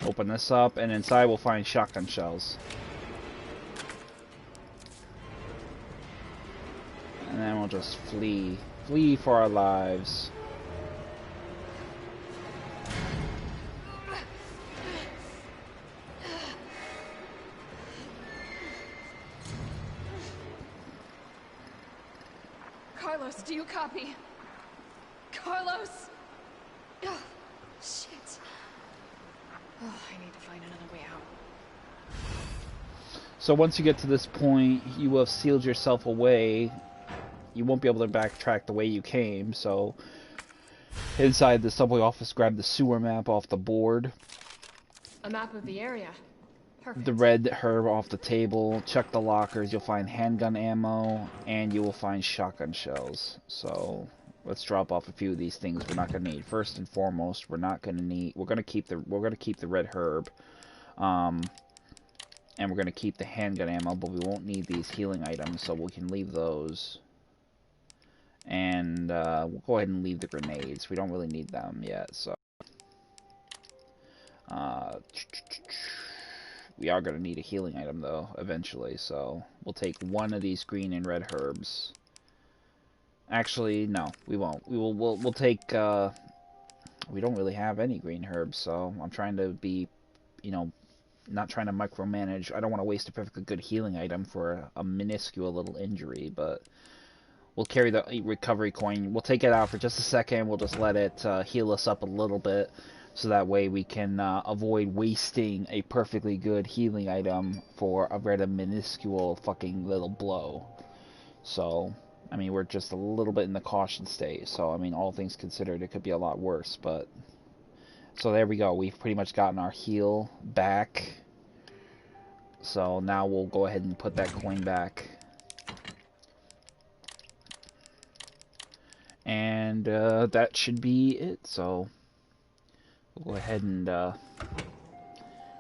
Open this up, and inside we'll find shotgun shells. And then we'll just flee. Flee for our lives. Carlos, do you copy? Carlos! Oh, shit. Oh, I need to find another way out. So once you get to this point, you will have sealed yourself away. You won't be able to backtrack the way you came, so inside the subway office, grab the sewer map off the board. A map of the area. Perfect. The red herb off the table. Check the lockers. You'll find handgun ammo, and you will find shotgun shells. So let's drop off a few of these things we're not gonna need. First and foremost, we're gonna keep the red herb, and we're gonna keep the handgun ammo, but we won't need these healing items, so we can leave those. And we'll go ahead and leave the grenades. We don't really need them yet, so we are going to need a healing item, though, eventually, so we'll take one of these green and red herbs. Actually, no, we won't. We'll take, we don't really have any green herbs, so I'm trying to be, you know, not trying to micromanage. I don't want to waste a perfectly good healing item for a minuscule little injury, but we'll carry the recovery coin. We'll take it out for just a second. We'll just let it heal us up a little bit, so that way we can avoid wasting a perfectly good healing item for a rather minuscule fucking little blow. So, I mean, we're just a little bit in the caution state. So, I mean, all things considered, it could be a lot worse. But so there we go. We've pretty much gotten our heal back. So now we'll go ahead and put that coin back. And that should be it. So we'll go ahead and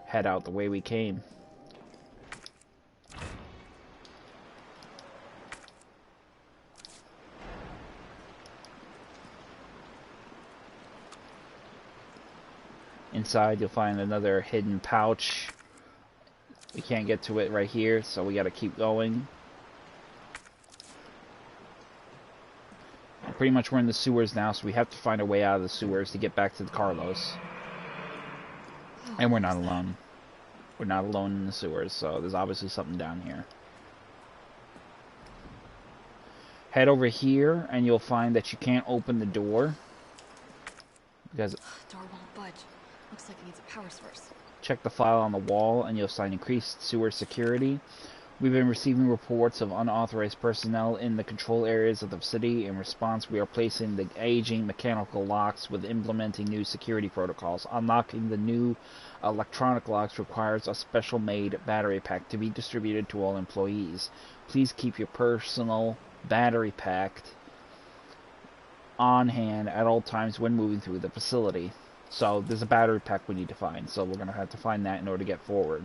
head out the way we came. Inside, you'll find another hidden pouch. We can't get to it right here, so we gotta keep going. And pretty much we're in the sewers now, so we have to find a way out of the sewers to get back to the Carlos. And we're not alone. We're not alone in the sewers, so there's obviously something down here. Head over here, and you'll find that you can't open the door. Because door won't budge. Looks like it needs a power source. Check the file on the wall, and you'll find increased sewer security. We've been receiving reports of unauthorized personnel in the control areas of the city. In response, we are placing the aging mechanical locks with implementing new security protocols. Unlocking the new electronic locks requires a special-made battery pack to be distributed to all employees. Please keep your personal battery pack on hand at all times when moving through the facility. So there's a battery pack we need to find, so we're going to have to find that in order to get forward.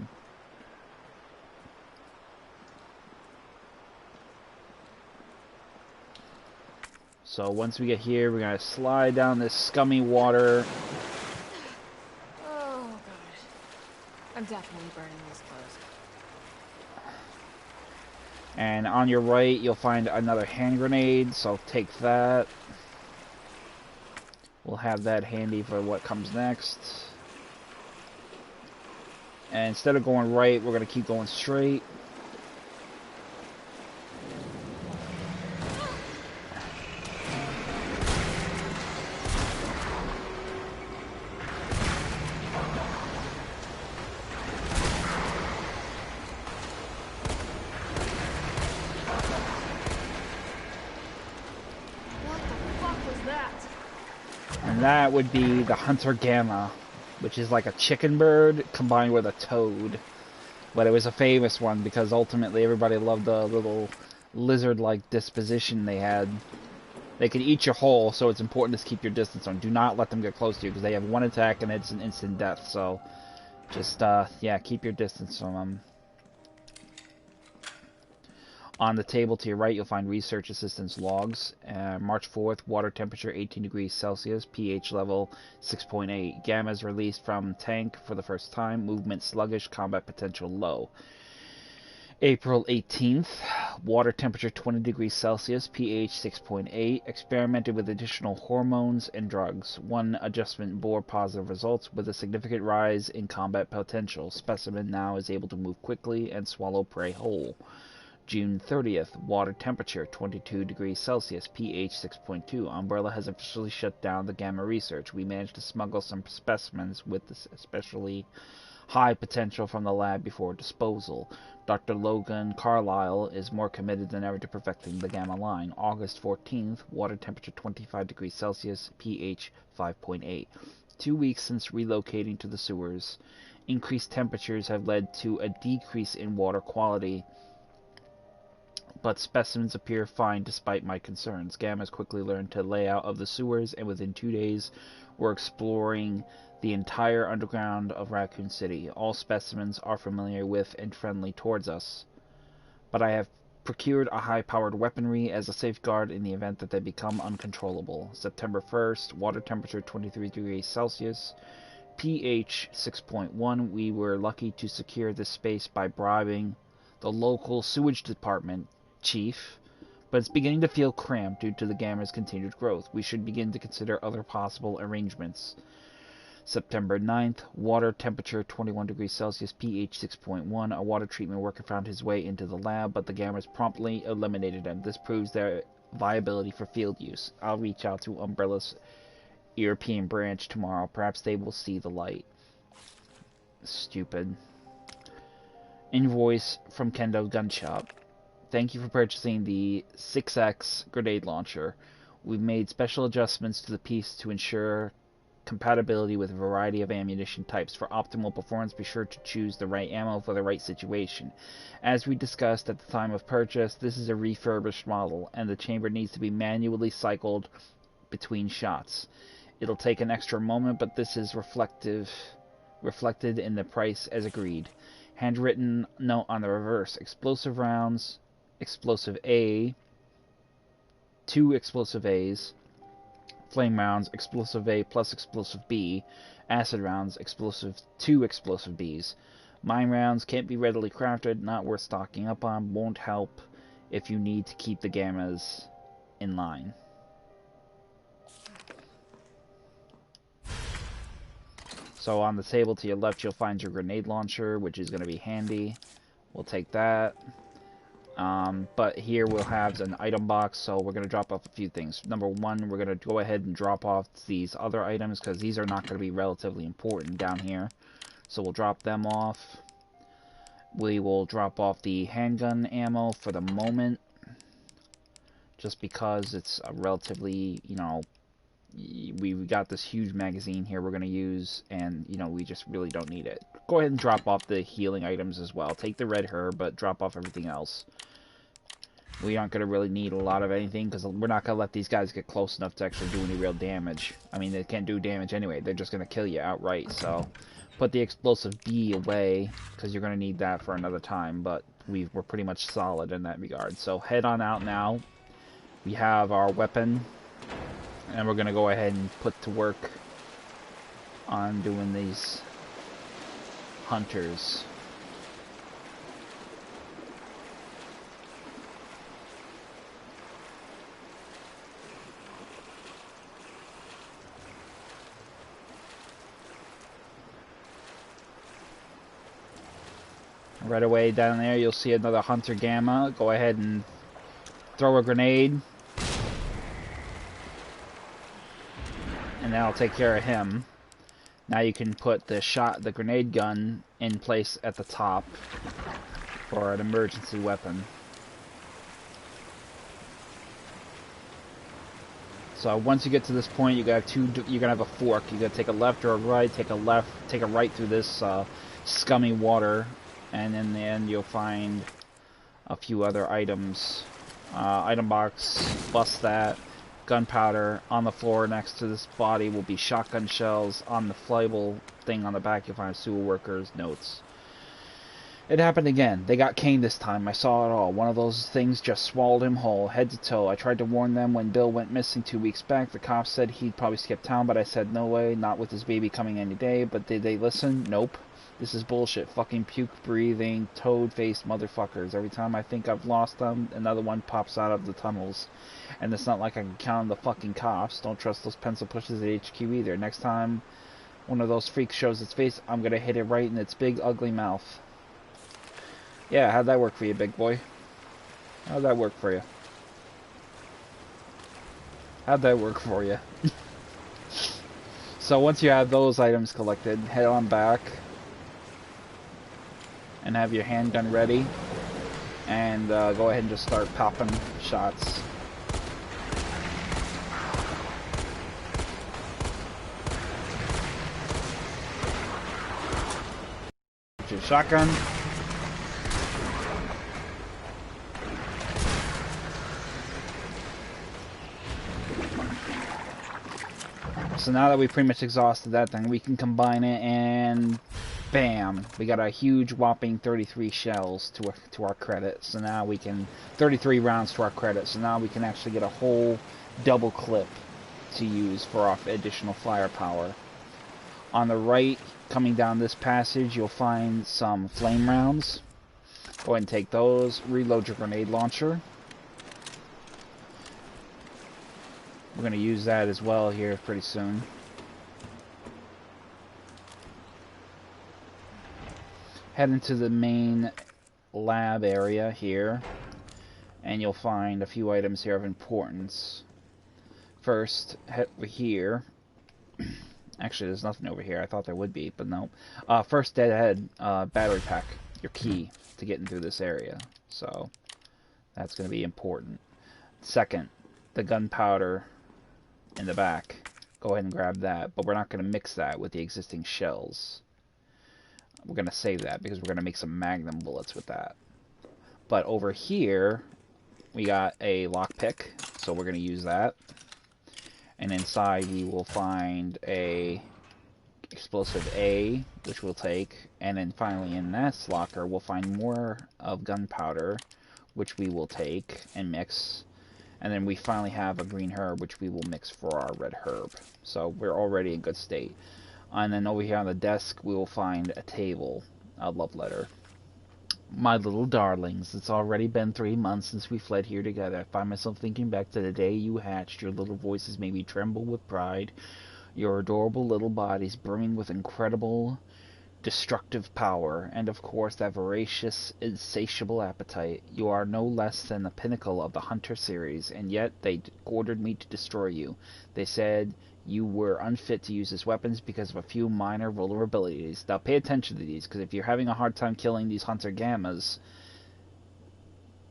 So once we get here, we're going to slide down this scummy water. Oh, God. I'm definitely burning these clothes. And on your right, you'll find another hand grenade, so take that. We'll have that handy for what comes next. And instead of going right, we're going to keep going straight. That would be the Hunter Gamma, which is like a chicken bird combined with a toad. But it was a famous one because ultimately everybody loved the little lizard-like disposition they had. They could eat you whole, so it's important to keep your distance on. Do not let them get close to you because they have one attack and it's an instant death. So just, yeah, keep your distance from them. On the table to your right, you'll find research assistance logs. March 4th, water temperature 18 degrees Celsius, pH level 6.8. Gammas released from tank for the first time. Movement sluggish, combat potential low. April 18th, water temperature 20 degrees Celsius, pH 6.8. Experimented with additional hormones and drugs. One adjustment bore positive results with a significant rise in combat potential. Specimen now is able to move quickly and swallow prey whole. June 30th, water temperature 22 degrees Celsius, pH 6.2. Umbrella has officially shut down the Gamma research. We managed to smuggle some specimens with this especially high potential from the lab before disposal. Dr. Logan Carlisle is more committed than ever to perfecting the Gamma line. August 14th, water temperature 25 degrees Celsius, pH 5.8. 2 weeks since relocating to the sewers, increased temperatures have led to a decrease in water quality, but specimens appear fine despite my concerns. Gamma has quickly learned the layout of the sewers, and within 2 days, we're exploring the entire underground of Raccoon City. All specimens are familiar with and friendly towards us, but I have procured a high-powered weaponry as a safeguard in the event that they become uncontrollable. September 1st, water temperature 23 degrees Celsius, pH 6.1. We were lucky to secure this space by bribing the local sewage department chief, but it's beginning to feel cramped due to the Gamma's continued growth. We should begin to consider other possible arrangements. September 9th, water temperature 21 degrees Celsius, pH 6.1. A water treatment worker found his way into the lab, but the Gammas promptly eliminated him. This proves their viability for field use. I'll reach out to Umbrella's European branch tomorrow. Perhaps they will see the light. Stupid. Invoice from Kendo Gun Shop. Thank you for purchasing the 6X grenade launcher. We've made special adjustments to the piece to ensure compatibility with a variety of ammunition types. For optimal performance, be sure to choose the right ammo for the right situation. As we discussed at the time of purchase, this is a refurbished model, and the chamber needs to be manually cycled between shots. It'll take an extra moment, but this is reflected in the price as agreed. Handwritten note on the reverse. Explosive rounds, explosive A, 2 explosive A's, flame rounds, explosive A plus explosive B, acid rounds, explosive 2 explosive Bs. Mine rounds can't be readily crafted, not worth stocking up on, won't help if you need to keep the gammas in line. So on the table to your left, you'll find your grenade launcher, which is going to be handy. We'll take that. But here we'll have an item box, so we're going to drop off a few things. Number one, we're going to go ahead and drop off these other items, because these are not going to be relatively important down here. So we'll drop them off. We will drop off the handgun ammo for the moment, just because it's a relatively, you know, we've got this huge magazine here we're going to use, and, you know, we just really don't need it. Go ahead and drop off the healing items as well. Take the red herb, but drop off everything else. We aren't going to really need a lot of anything, because we're not going to let these guys get close enough to actually do any real damage. I mean, they can't do damage anyway. They're just going to kill you outright, so put the explosive B away, because you're going to need that for another time, but we're pretty much solid in that regard. So head on out now. We have our weapon, and we're going to go ahead and put to work on doing these hunters. Right away down there you'll see another hunter gamma. Go ahead and throw a grenade, and that'll take care of him. Now you can put the grenade gun in place at the top for an emergency weapon. So once you get to this point, you're gonna have a fork. You gotta take a left or a right. Take a left, take a right through this scummy water, and in the end you'll find a few other items. Item box, bust that. Gunpowder. On the floor next to this body will be shotgun shells. On the flyable thing on the back you'll find sewer workers' notes. It happened again. They got Kane this time. I saw it all. One of those things just swallowed him whole, head to toe. I tried to warn them when Bill went missing 2 weeks back. The cops said he'd probably skip town, but I said no way, not with his baby coming any day. But did they listen? Nope. This is bullshit. Fucking puke-breathing, toad-faced motherfuckers. Every time I think I've lost them, another one pops out of the tunnels. And it's not like I can count on the fucking cops. Don't trust those pencil pushers at HQ either. Next time one of those freaks shows its face, I'm gonna hit it right in its big, ugly mouth. Yeah, how'd that work for you, big boy? How'd that work for you? How'd that work for you? So once you have those items collected, head on back and have your handgun ready, and go ahead and just start popping shots. Get your shotgun. So now that we've pretty much exhausted that thing, we can combine it, and bam, we got a huge whopping 33 shells to our credit. So now we can 33 rounds to our credit. So now we can actually get a whole double clip to use for our additional firepower. On the right, coming down this passage, you'll find some flame rounds. Go ahead and take those. Reload your grenade launcher. We're going to use that as well here pretty soon. Head into the main lab area here, and you'll find a few items here of importance. First, head over here. Actually, there's nothing over here. I thought there would be, but no. First, deadhead battery pack, your key to getting through this area. So that's going to be important. Second, the gunpowder in the back. Go ahead and grab that, but we're not going to mix that with the existing shells. We're going to save that because we're going to make some magnum bullets with that. But over here, we got a lockpick, so we're going to use that. And inside we will find a explosive A, which we'll take. And then finally in this locker, we'll find more of gunpowder, which we will take and mix. And then we finally have a green herb, which we will mix for our red herb. So we're already in good state. And then over here on the desk, we will find a table, a love letter. My little darlings, it's already been 3 months since we fled here together. I find myself thinking back to the day you hatched. Your little voices made me tremble with pride. Your adorable little bodies brimming with incredible destructive power, and of course that voracious, insatiable appetite. You are no less than the pinnacle of the Hunter series, and yet they ordered me to destroy you. They said you were unfit to use as weapons because of a few minor vulnerabilities. Now pay attention to these, because if you're having a hard time killing these Hunter Gammas,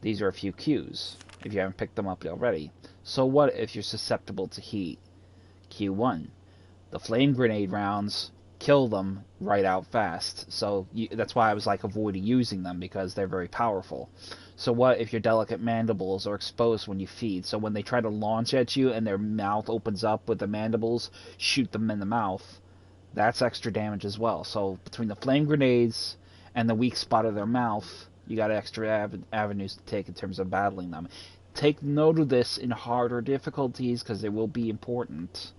these are a few cues, if you haven't picked them up already. So what if you're susceptible to heat? Q1. The flame grenade rounds kill them right out fast. So that's why I was like avoiding using them, because they're very powerful. So what if your delicate mandibles are exposed when you feed? So when they try to launch at you and their mouth opens up with the mandibles, shoot them in the mouth. That's extra damage as well. So between the flame grenades and the weak spot of their mouth, you got extra avenues to take in terms of battling them. Take note of this in harder difficulties, because they will be important.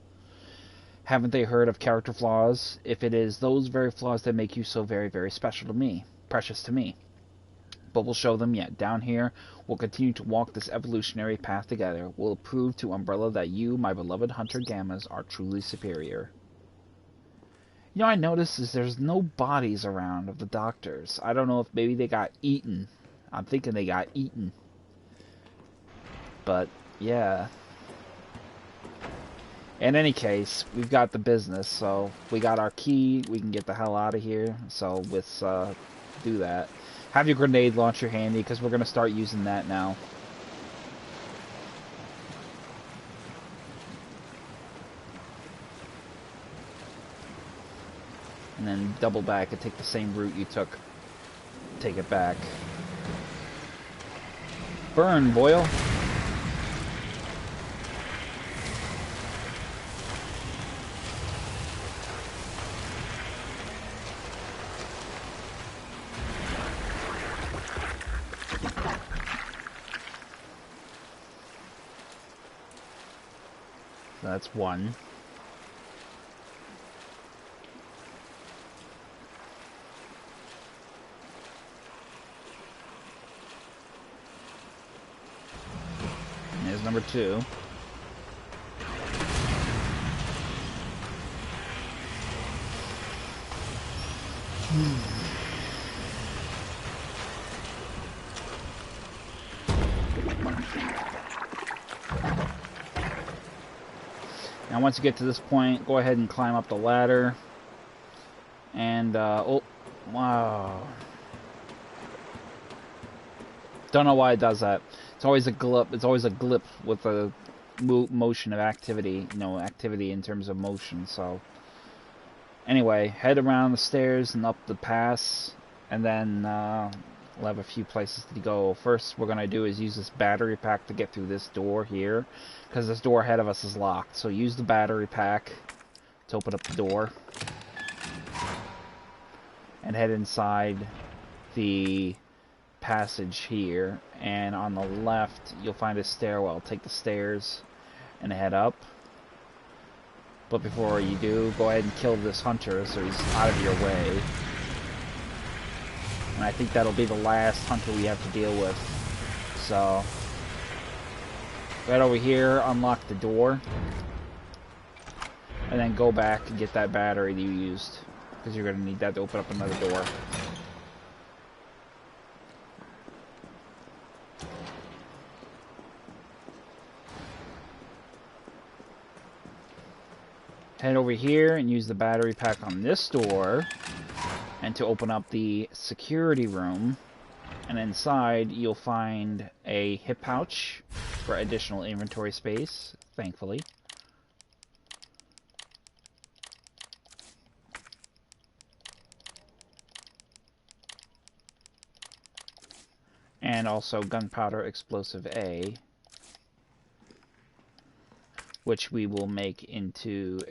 Haven't they heard of character flaws? If it is those very flaws that make you so very, very special to me, precious to me. But we'll show them yet. Down here, we'll continue to walk this evolutionary path together. We'll prove to Umbrella that you, my beloved Hunter Gammas, are truly superior. You know, I noticed is there's no bodies around of the doctors. I don't know if maybe they got eaten. I'm thinking they got eaten. But, yeah. In any case, we've got the business, so we got our key, we can get the hell out of here, so let's do that. Have your grenade launcher handy, because we're going to start using that now. And then double back and take the same route you took. Take it back. Burn, Boyle! That's one. There's number two. Now once you get to this point, go ahead and climb up the ladder. And, oh, wow. Don't know why it does that. It's always a glip. It's always a glip with the motion of activity. You know, activity in terms of motion. So, anyway, head around the stairs and up the pass, and then we'll have a few places to go. First, we're gonna do is use this battery pack to get through this door here, because this door ahead of us is locked. So use the battery pack to open up the door, and head inside the passage here, and on the left you'll find a stairwell. Take the stairs and head up, but before you do, go ahead and kill this hunter so he's out of your way. And I think that'll be the last hunter we have to deal with. So right over here, unlock the door, and then go back and get that battery that you used, because you're going to need that to open up another door. Head over here and use the battery pack on this door, and to open up the security room. And inside you'll find a hip pouch for additional inventory space, thankfully. And also gunpowder explosive A, which we will make into...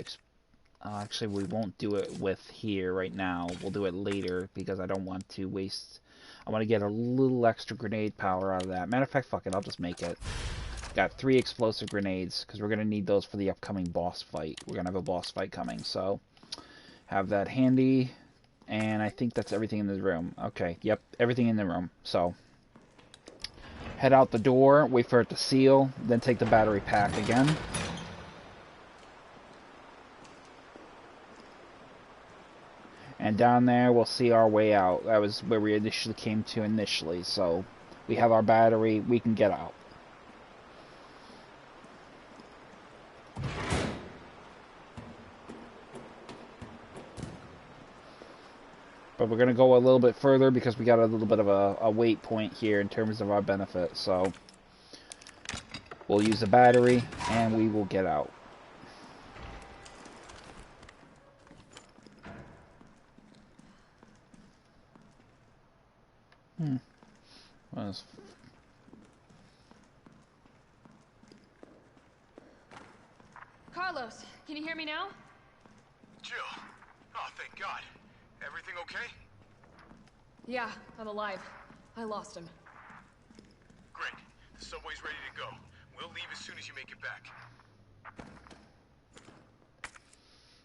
actually, we won't do it with here right now. We'll do it later, because I don't want to waste... I want to get a little extra grenade power out of that. Matter of fact, fuck it, I'll just make it. Got 3 explosive grenades, because we're going to need those for the upcoming boss fight. We're going to have a boss fight coming, so have that handy. And I think that's everything in the room. Okay, yep, everything in the room. So, head out the door, wait for it to seal, then take the battery pack again. And down there, we'll see our way out. That was where we initially came to initially. So, we have our battery, we can get out. But we're going to go a little bit further because we got a little bit of a wait point here in terms of our benefit. So we'll use the battery and we will get out. Carlos, can you hear me now? Jill. Oh, thank God. Everything okay? Yeah, I'm alive. I lost him. Great. The subway's ready to go. We'll leave as soon as you make it back.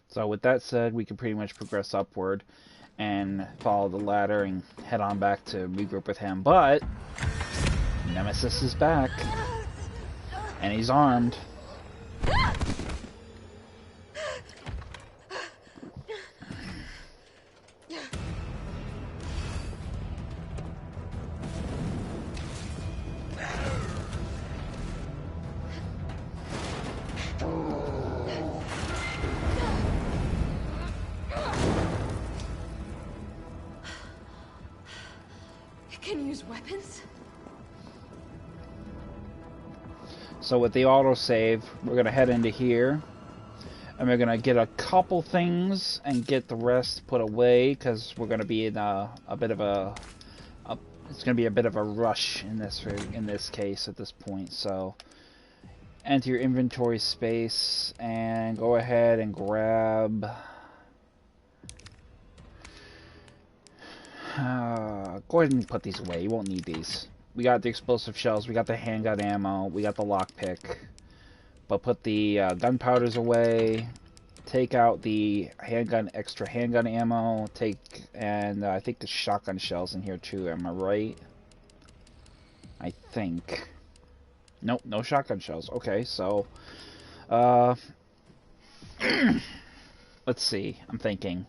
So with that said, we can pretty much progress upward and follow the ladder and head on back to regroup with him. But Nemesis is back. And he's armed. Weapons? So with the autosave, we're going to head into here. And we're going to get a couple things and get the rest put away. Because we're going to be in a bit of a... It's going to be a bit of a rush in this case at this point. So enter your inventory space and go ahead and grab... go ahead and put these away. You won't need these. We got the explosive shells. We got the handgun ammo. We got the lockpick. But put the gunpowders away. Take out the extra handgun ammo. And I think the shotgun shells in here too. Am I right? I think. Nope, no shotgun shells. Okay, so let's see. I'm thinking.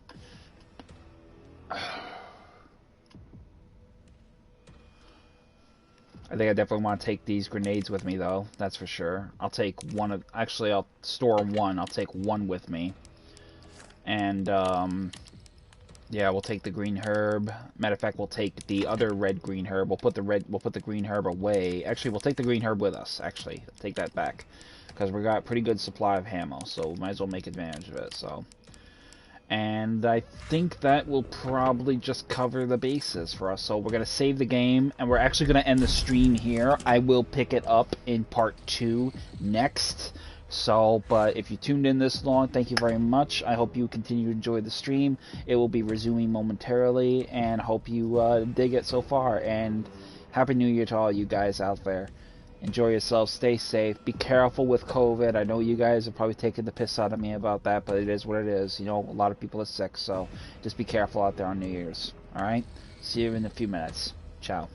I think I definitely want to take these grenades with me, though. That's for sure. I'll take one of... Actually, I'll store one. I'll take one with me. And, yeah, we'll take the green herb. Matter of fact, we'll take the other red-green herb. We'll put the green herb away. Actually, we'll take the green herb with us, actually. Take that back. Because we got a pretty good supply of ammo, so we might as well make advantage of it, so... And I think that will probably just cover the bases for us. So we're going to save the game, and we're actually going to end the stream here. I will pick it up in part 2 next. So, but if you tuned in this long, thank you very much. I hope you continue to enjoy the stream. It will be resuming momentarily, and hope you dig it so far. And Happy New Year to all you guys out there. Enjoy yourselves, stay safe, be careful with COVID. I know you guys are probably taking the piss out of me about that, but it is what it is. You know, a lot of people are sick, so just be careful out there on New Year's. Alright? See you in a few minutes. Ciao.